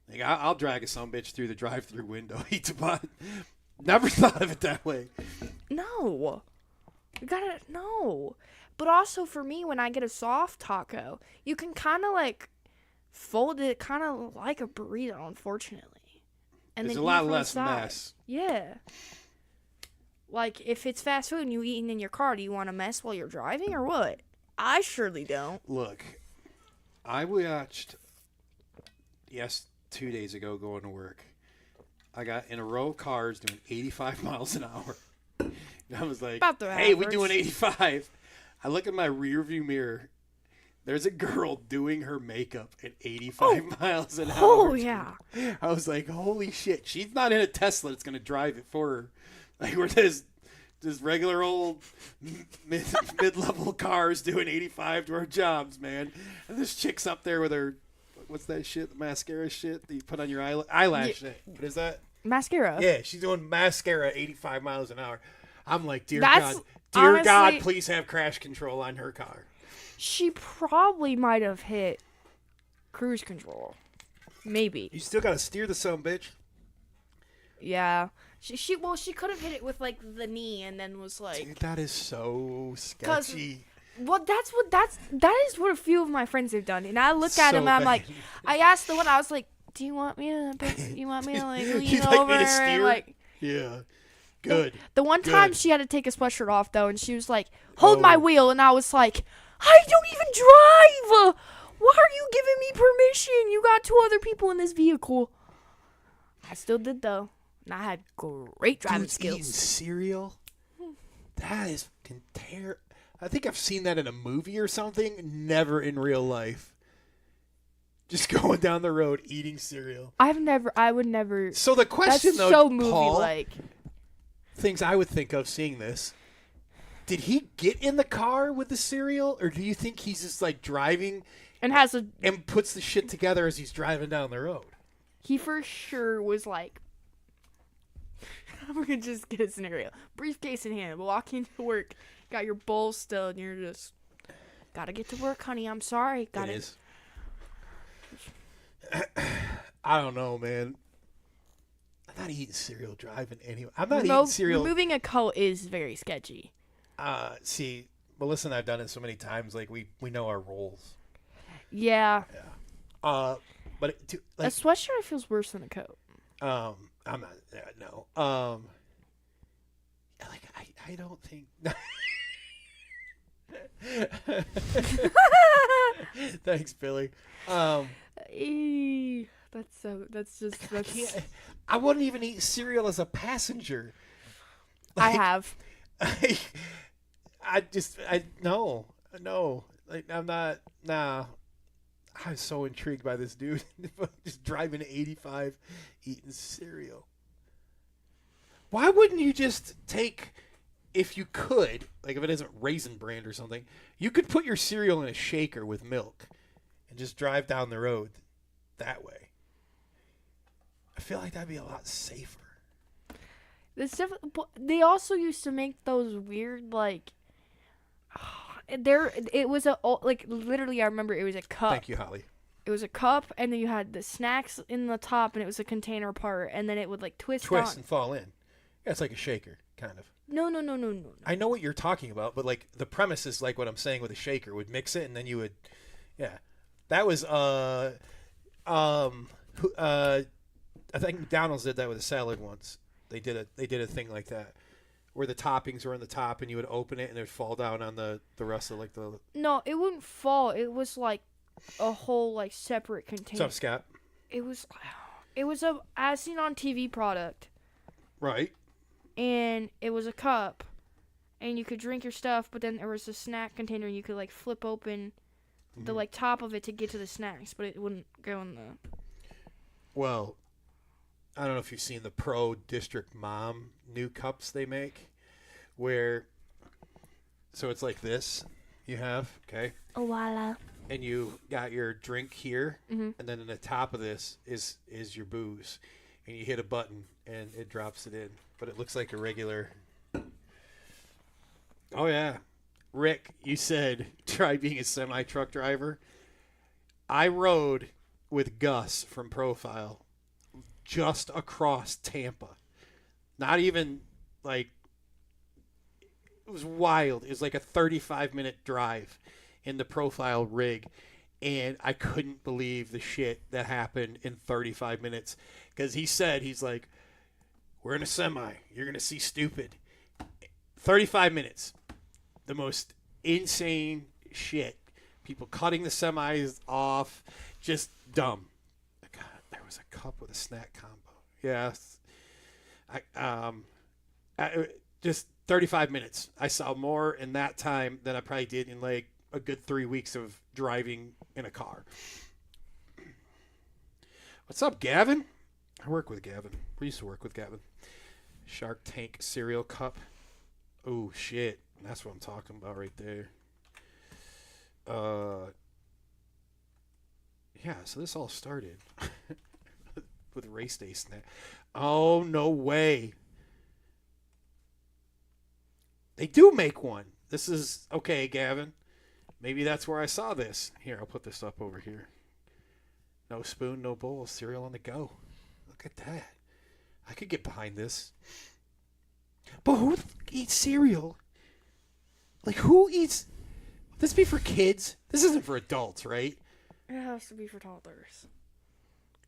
Like I'll drag a sumbitch through the drive-through window, eat the bun. Never thought of it that way. No. You gotta, no. But also for me, when I get a soft taco, you can kind of like fold it kind of like a burrito, unfortunately. And There's then a lot eat from less the side. mess. Yeah. Like, if it's fast food and you eating in your car, do you want to mess while you're driving or what? I surely don't. Look, I watched, 2 days ago going to work. I got in a row of cars doing 85 miles an hour. And I was like, About the hey, we average. doing 85. I look in my rear view mirror. There's a girl doing her makeup at 85 miles an hour. Oh, dude. yeah. I was like, holy shit. She's not in a Tesla that's going to drive it for her. Like, we're just regular old mid-level cars doing 85 to our jobs, man. And this chick's up there with her, what's that shit, the mascara shit that you put on your eyelash? What is that? Mascara. Yeah, she's doing mascara at 85 miles an hour. I'm like, dear That's God, dear honestly- God, please have crash control on her car. She probably might have hit cruise control. Maybe. You still got to steer the son, bitch. Yeah. She could have hit it with like the knee and then was like, Dude, that is so sketchy. well, that is what a few of my friends have done. And I look at So him and I'm bad. like, I asked the one, I was like, do you want me to like You'd lean like me over to and steer? like Yeah. Good. the one time Good. she had to take a sweatshirt off though, and she was like, hold my Oh. wheel, and I was like, I don't even drive. Why are you giving me permission? You got two other people in this vehicle. I still did though, and I had great driving Dude's eating skills. cereal? That is fucking terrible. I think I've seen that in a movie or something. Never in real life. Just going down the road eating cereal. I would never. So the question, That's though, so movie Paul, like. things I would think of seeing this. Did he get in the car with the cereal, or do you think he's just like driving And has a and puts the shit together as he's driving down the road? he for sure was like. I'm gonna just get a scenario. Briefcase in hand, walking to work, got your bowl still, and you're just gotta get to work, honey. I'm sorry. It Gotta. is. I don't know, man. I'm not eating cereal driving anyway. I'm not eating cereal. Removing a coat is very sketchy. See, Melissa and I've done it so many times. Like we know our roles. Yeah. But A like, sweatshirt feels worse than a coat. I'm not. No. Like I don't think. Thanks, Billy. That's I wouldn't even eat cereal as a passenger. I have. no. Like, I'm not, nah. I'm so intrigued by this dude. Just driving 85, eating cereal. Why wouldn't you just take, if you could, like if it isn't Raisin Bran or something, you could put your cereal in a shaker with milk and just drive down the road that way. I feel like that'd be a lot safer. They also used to make those weird, like, it was literally, I remember it was a cup. Thank you, Holly. It was a cup, and then you had the snacks in the top, and it was a container part, and then it would, like, twist and fall in. Yeah, it's like a shaker, kind of. No. I know what you're talking about, but, like, the premise is like what I'm saying with a shaker. Would mix it, and then you would, yeah. That was, I think McDonald's did that with a salad once. They did a thing like that, where the toppings were on the top, and you would open it, and it would fall down on the rest of, like, the... No, it wouldn't fall. It was, like, a whole, like, separate container. What's up, Scott? It was a as seen on TV product. Right. And it was a cup, and you could drink your stuff, but then there was a snack container, and you could, like, flip open the, like, top of it to get to the snacks, but it wouldn't go in the... Well, I don't know if you've seen the Pro District Mom new cups they make, where, so it's like this, you have, okay? Oh, voila. And you got your drink here, Mm-hmm. and then in the top of this is your booze. And you hit a button, and it drops it in. But it looks like a regular... Oh, yeah. Rick, you said try being a semi-truck driver. I rode with Gus from Profile just across Tampa. Not even, like... It was wild. It was like a 35-minute drive in the Profile rig. And I couldn't believe the shit that happened in 35 minutes. Because he said, he's like, we're in a semi. You're going to see stupid. 35 minutes. The most insane shit. People cutting the semis off. Just dumb. God, there was a cup with a snack combo. Yes. Just 35 minutes. I saw more in that time than I probably did in like a good 3 weeks of driving in a car. What's up, Gavin? I work with Gavin. We used to work with Gavin. Shark Tank cereal cup. Oh, shit. That's what I'm talking about right there. Yeah, so this all started with race day snack. Oh, no way. They do make one. This is, okay, Gavin. Maybe that's where I saw this. Here, I'll put this up over here. No spoon, no bowl, cereal on the go. Look at that. I could get behind this. But who eats cereal? Like, who eats... Would this be for kids? This isn't for adults, right? It has to be for toddlers.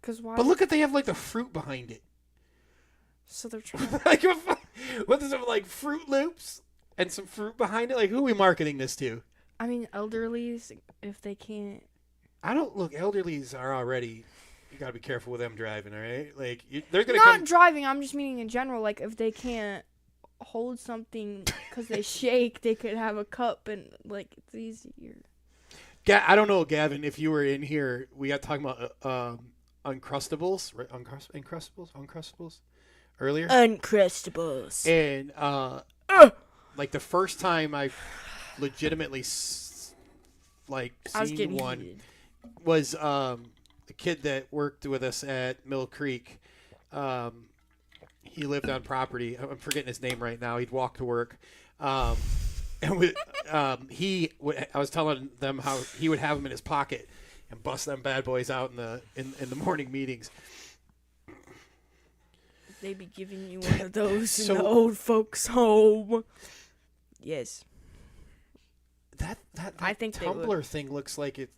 Cause why? But look at, they have, like, the fruit behind it. So they're trying... Like, what is it, like, Fruit Loops? And some fruit behind it? Like, who are we marketing this to? I mean, elderlies, if they can't... I don't... Look, elderlies are already... You gotta be careful with them driving, all right? Like, they're gonna Not driving, I'm just meaning in general. Like, if they can't hold something because they shake, they could have a cup and, like, it's easier. I don't know, Gavin, if you were in here, we got talking about Uncrustables, right? Uncrustables earlier? Uncrustables. And, like, the first time I legitimately, seen one heated. was the kid that worked with us at Mill Creek. He lived on property. I'm forgetting his name right now. He'd walk to work. And I was telling them how he would have them in his pocket and bust them bad boys out in the morning meetings. They'd be giving you one of those in the old folks' home. Yes. That I think tumbler thing looks like it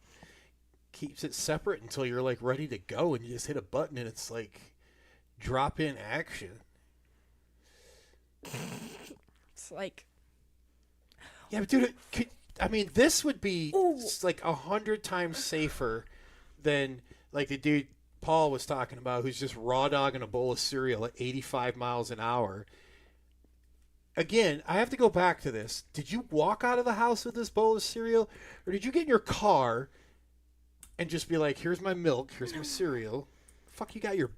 keeps it separate until you're like ready to go, and you just hit a button and it's like drop in action. It's like, yeah, but dude, this would be like 100 times safer than like the dude Paul was talking about, who's just raw dogging a bowl of cereal at 85 miles an hour. again, I have to go back to this. Did you walk out of the house with this bowl of cereal, or did you get in your car and just be like, "Here's my milk, here's my cereal"? Fuck, you got you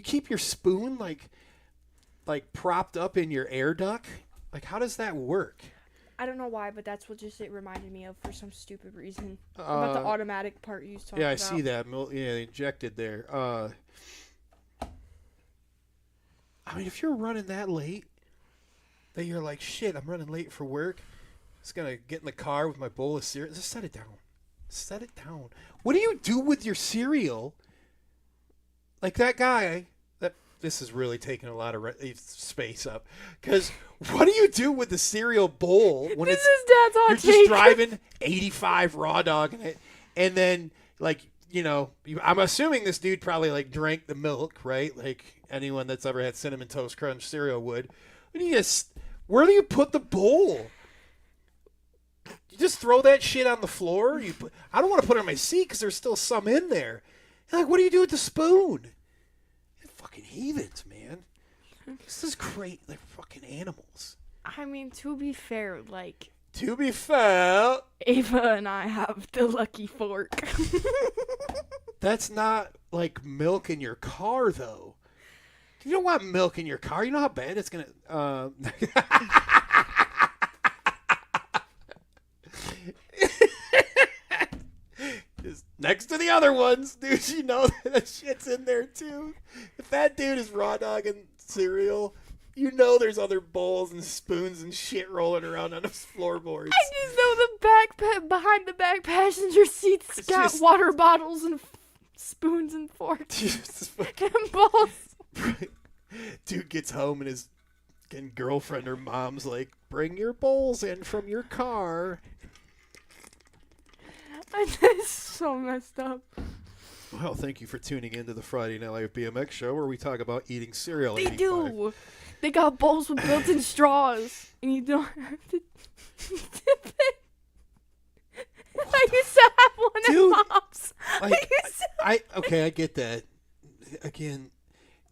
keep your spoon like propped up in your air duct? Like, how does that work? I don't know why, but that's what it reminded me of for some stupid reason. About the automatic part you was talking about. Yeah, I see that. Yeah, they injected there. I mean, if you're running that late, that you're like, shit, I'm running late for work. I'm just going to get in the car with my bowl of cereal. Just set it down. Set it down. What do you do with your cereal? Like that guy, this is really taking a lot of space up. Because what do you do with the cereal bowl when this is Dad's hot you're take. just driving 85 raw dog in it, and then like, you know, I'm assuming this dude probably like drank the milk, right? Like anyone that's ever had Cinnamon Toast Crunch cereal would. Where do you put the bowl? You just throw that shit on the floor? I don't want to put it on my seat because there's still some in there. And like, what do you do with the spoon? You're fucking heathens, man. This is great. They're fucking animals. I mean, to be fair, like... To be fair... Ava and I have the lucky fork. That's not like milk in your car, though. You don't want milk in your car. You know how bad it's going to... Just next to the other ones, dude, you know that shit's in there, too. If that dude is raw dogging cereal, you know there's other bowls and spoons and shit rolling around on those floorboards. I just know the behind the back passenger seats It's got just... water bottles and spoons and forks and bowls. Dude gets home and his girlfriend or mom's like, "Bring your bowls in from your car." That's so messed up. Well, thank you for tuning into the Friday Night Live BMX show where we talk about eating cereal. They 85. do. They got bowls with built-in straws, and you don't have to dip it. I used to have one Dude, at Mom's. I get that. Again,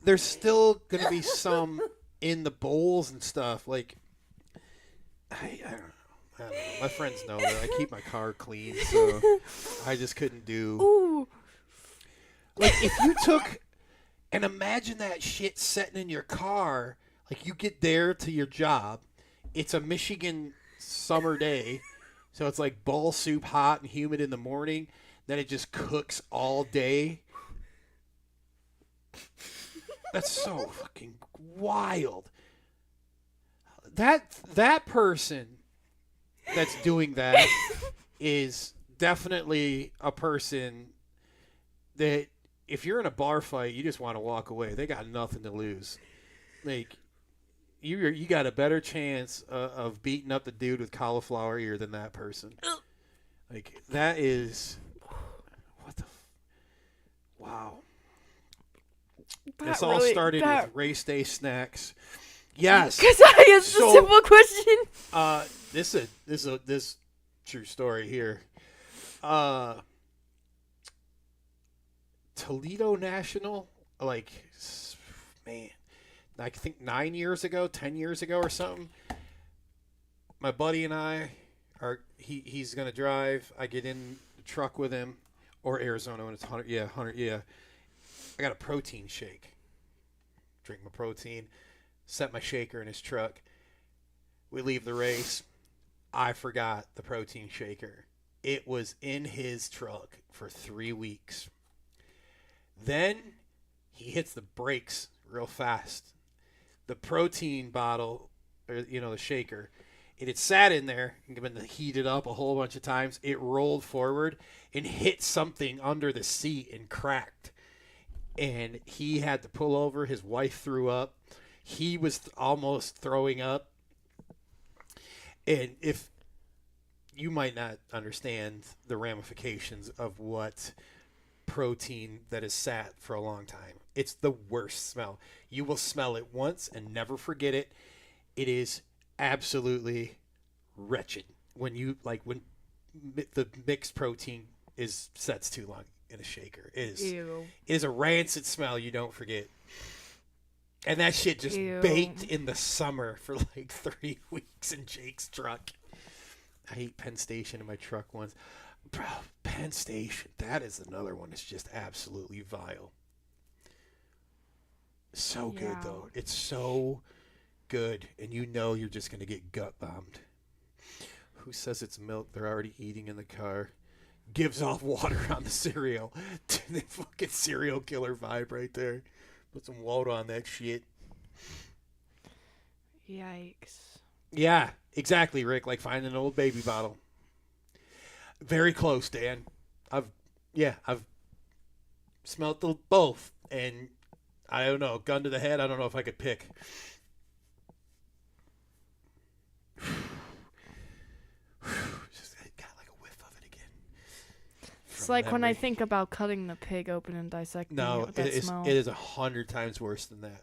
there's still gonna be some in the bowls and stuff. Like, I don't know. My friends know that I keep my car clean, so I just couldn't do. Ooh. Like, if you took and imagine that shit sitting in your car, like you get there to your job, it's a Michigan summer day, so it's like bowl soup, hot and humid in the morning, then it just cooks all day. That's so fucking wild. That person that's doing that is definitely a person that if you're in a bar fight, you just want to walk away. They got nothing to lose. Like, you got a better chance of beating up the dude with cauliflower ear than that person. Like, that is... What the... Wow. This all started with race day snacks. Yes. Because I asked a simple question. This true story here. Toledo National, like, man, I think 10 years ago or something. My buddy and I he's gonna drive. I get in the truck with him, or Arizona when it's 100. Yeah. I got a protein shake. Drink my protein. Set my shaker in his truck. We leave the race. I forgot the protein shaker. It was in his truck for 3 weeks. Then he hits the brakes real fast. The protein bottle, or the shaker, it had sat in there and been heated up a whole bunch of times. It rolled forward and hit something under the seat and cracked. And he had to pull over. His wife threw up. He was almost throwing up. And if you might not understand the ramifications of what protein that has sat for a long time, it's the worst smell. You will smell it once and never forget it. It is absolutely wretched when the mixed protein sets too long in a shaker. It is a rancid smell you don't forget. And that shit just Ew. baked in the summer for like 3 weeks in Jake's truck. I ate Penn Station in my truck once. Bro, Penn Station, that is another one that's just absolutely vile. So good, Yeah. though. It's so good. And you know you're just going to get gut bombed. Who says it's milk? They're already eating in the car. Gives off water on the cereal. The fucking serial killer vibe right there. Put some water on that shit. Yikes. Yeah, exactly, Rick. Like finding an old baby bottle. Very close, Dan. I've smelt both, and I don't know. Gun to the head. I don't know if I could pick. Just got like a whiff of it again. It's From like when I memory. think about cutting the pig open and dissecting No, it with that it is. smell. It is 100 times worse than that.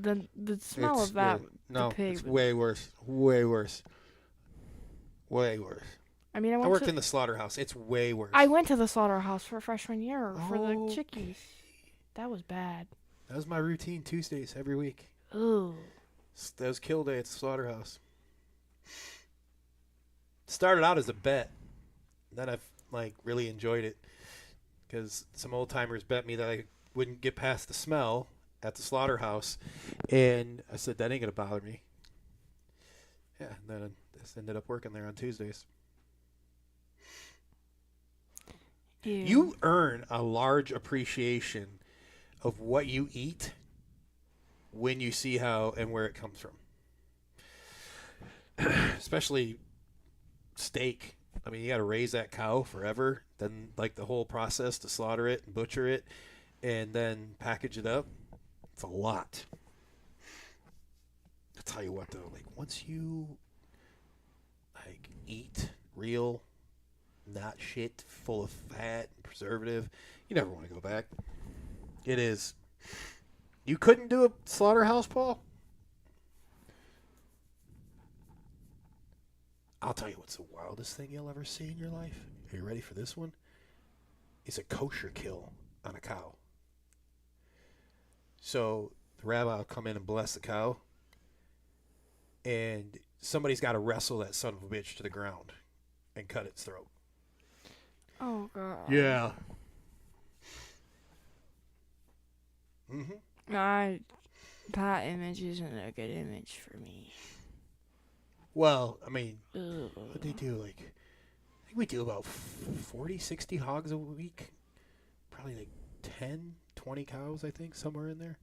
The smell It's of that, really- no, the pig. it's way worse. Way worse. Way worse. I mean, I worked in the slaughterhouse. It's way worse. I went to the slaughterhouse for freshman year for the Oh. chickies. That was bad. That was my routine Tuesdays every week. Ooh. That was kill day at the slaughterhouse. Started out as a bet. Then I've like really enjoyed it because some old timers bet me that I wouldn't get past the smell at the slaughterhouse, and I said that ain't gonna bother me. Yeah, and then I just ended up working there on Tuesdays. Ew. You earn a large appreciation of what you eat when you see how and where it comes from. Especially steak. I mean, you got to raise that cow forever. Then, like, the whole process to slaughter it and butcher it and then package it up. It's a lot. I'll tell you what, though. Like, once you, like, eat real, not shit full of fat and preservative, you never want to go back. It is. You couldn't do a slaughterhouse, Paul? I'll tell you what's the wildest thing you'll ever see in your life. Are you ready for this one? It's a kosher kill on a cow. So the rabbi will come in and bless the cow, and somebody's got to wrestle that son of a bitch to the ground and cut its throat. Oh god. Yeah. Mm-hmm. That image isn't a good image for me. Well, I mean, Ugh. what they do, like, I think we do about 40, 60 hogs a week. Probably like 10, 20 cows, I think, somewhere in there.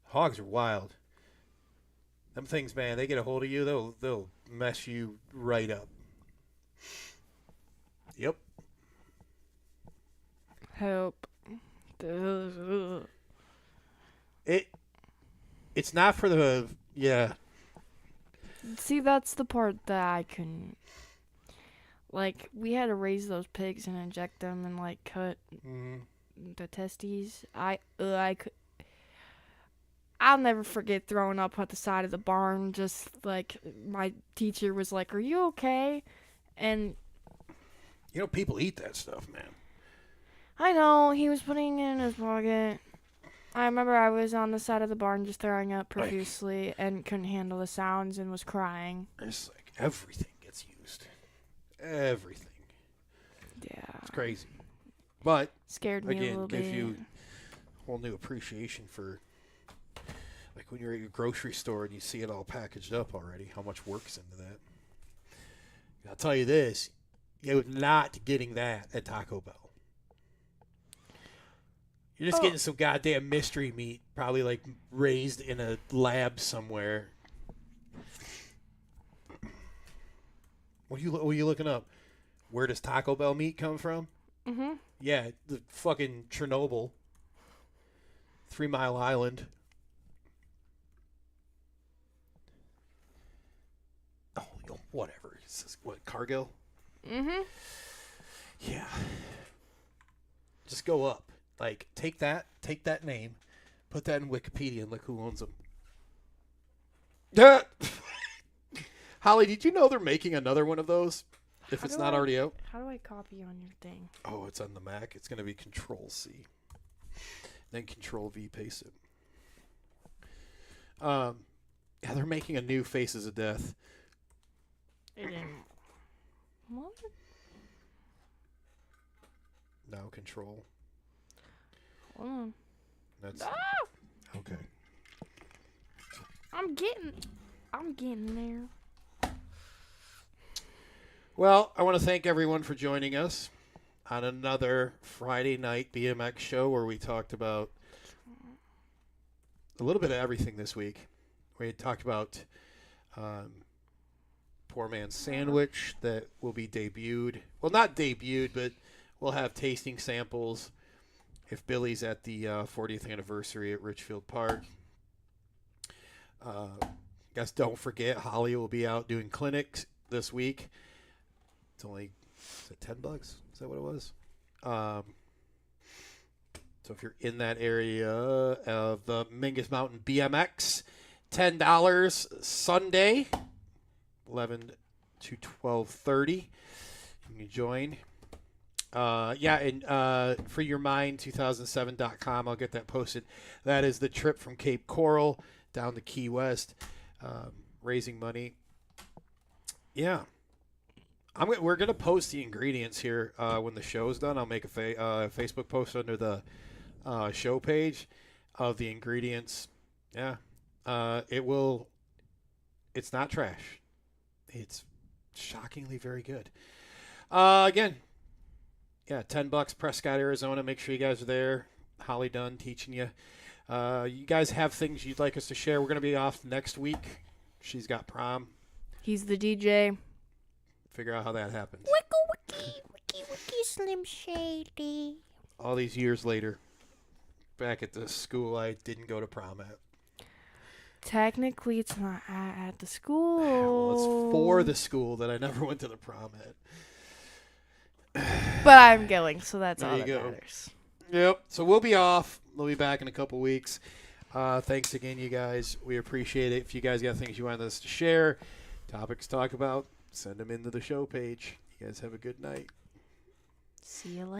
Hogs are wild. Them things, man, they get a hold of you, they'll mess you right up. Yep. Help. Ugh. It's not for the, yeah. See, that's the part that I couldn't. Like, we had to raise those pigs and inject them and, like, cut the testes. I'll never forget throwing up at the side of the barn. Just, like, my teacher was like, "Are you okay?" And You know, people eat that stuff, man. I know, he was putting it in his pocket. I remember I was on the side of the barn just throwing up profusely and couldn't handle the sounds and was crying. It's like everything gets used. Everything. Yeah. It's crazy. But, Scared me a again, little gives bit. you a whole new appreciation for, like, when you're at your grocery store and you see it all packaged up already, how much work's into that. I'll tell you this, you're not getting that at Taco Bell. You're just getting some goddamn mystery meat, probably, like, raised in a lab somewhere. What are you looking up? Where does Taco Bell meat come from? Mm-hmm. Yeah, the fucking Chernobyl. 3 Mile Island. Oh, whatever. It's just, what, Cargill? Mm-hmm. Yeah. Just go up. Like, take that name, put that in Wikipedia, and look who owns them. Holly, did you know they're making another one of those? If it's not already out? How do I copy on your thing? Oh, it's on the Mac. It's going to be Control-C. Then Control-V paste it. Yeah, they're making a new Faces of Death. It didn't. What? Now control. Hold on. That's okay. I'm getting there. Well, I want to thank everyone for joining us on another Friday night BMX show where we talked about a little bit of everything this week. We talked about Poor Man's Sandwich that will be debuted. Well, not debuted, but we'll have tasting samples if Billy's at the 40th anniversary at Richfield Park. Guess don't forget, Holly will be out doing clinics this week. It's only, is it $10? Is that what it was? So if you're in that area of the Mingus Mountain BMX, $10 Sunday, 11 to 12:30. You can join. And freeyourmind2007.com. I'll get that posted. That is the trip from Cape Coral down to Key West, raising money. Yeah. We're going to post the ingredients here when the show's done. I'll make a Facebook post under the show page of the ingredients. Yeah. It's not trash. It's shockingly very good. Again, yeah, $10, Prescott, Arizona. Make sure you guys are there. Holly Dunn teaching you. You guys have things you'd like us to share. We're going to be off next week. She's got prom. He's the DJ. Figure out how that happens. Wiki, Slim Shady. All these years later, back at the school I didn't go to prom at. Technically, it's not at the school. Well, it's for the school that I never went to the prom at. But I'm going, so that's There all you that go. matters. Yep. So we'll be off. We'll be back in a couple weeks. Thanks again, you guys. We appreciate it. If you guys got things you want us to share, topics to talk about, send them into the show page. You guys have a good night. See you later.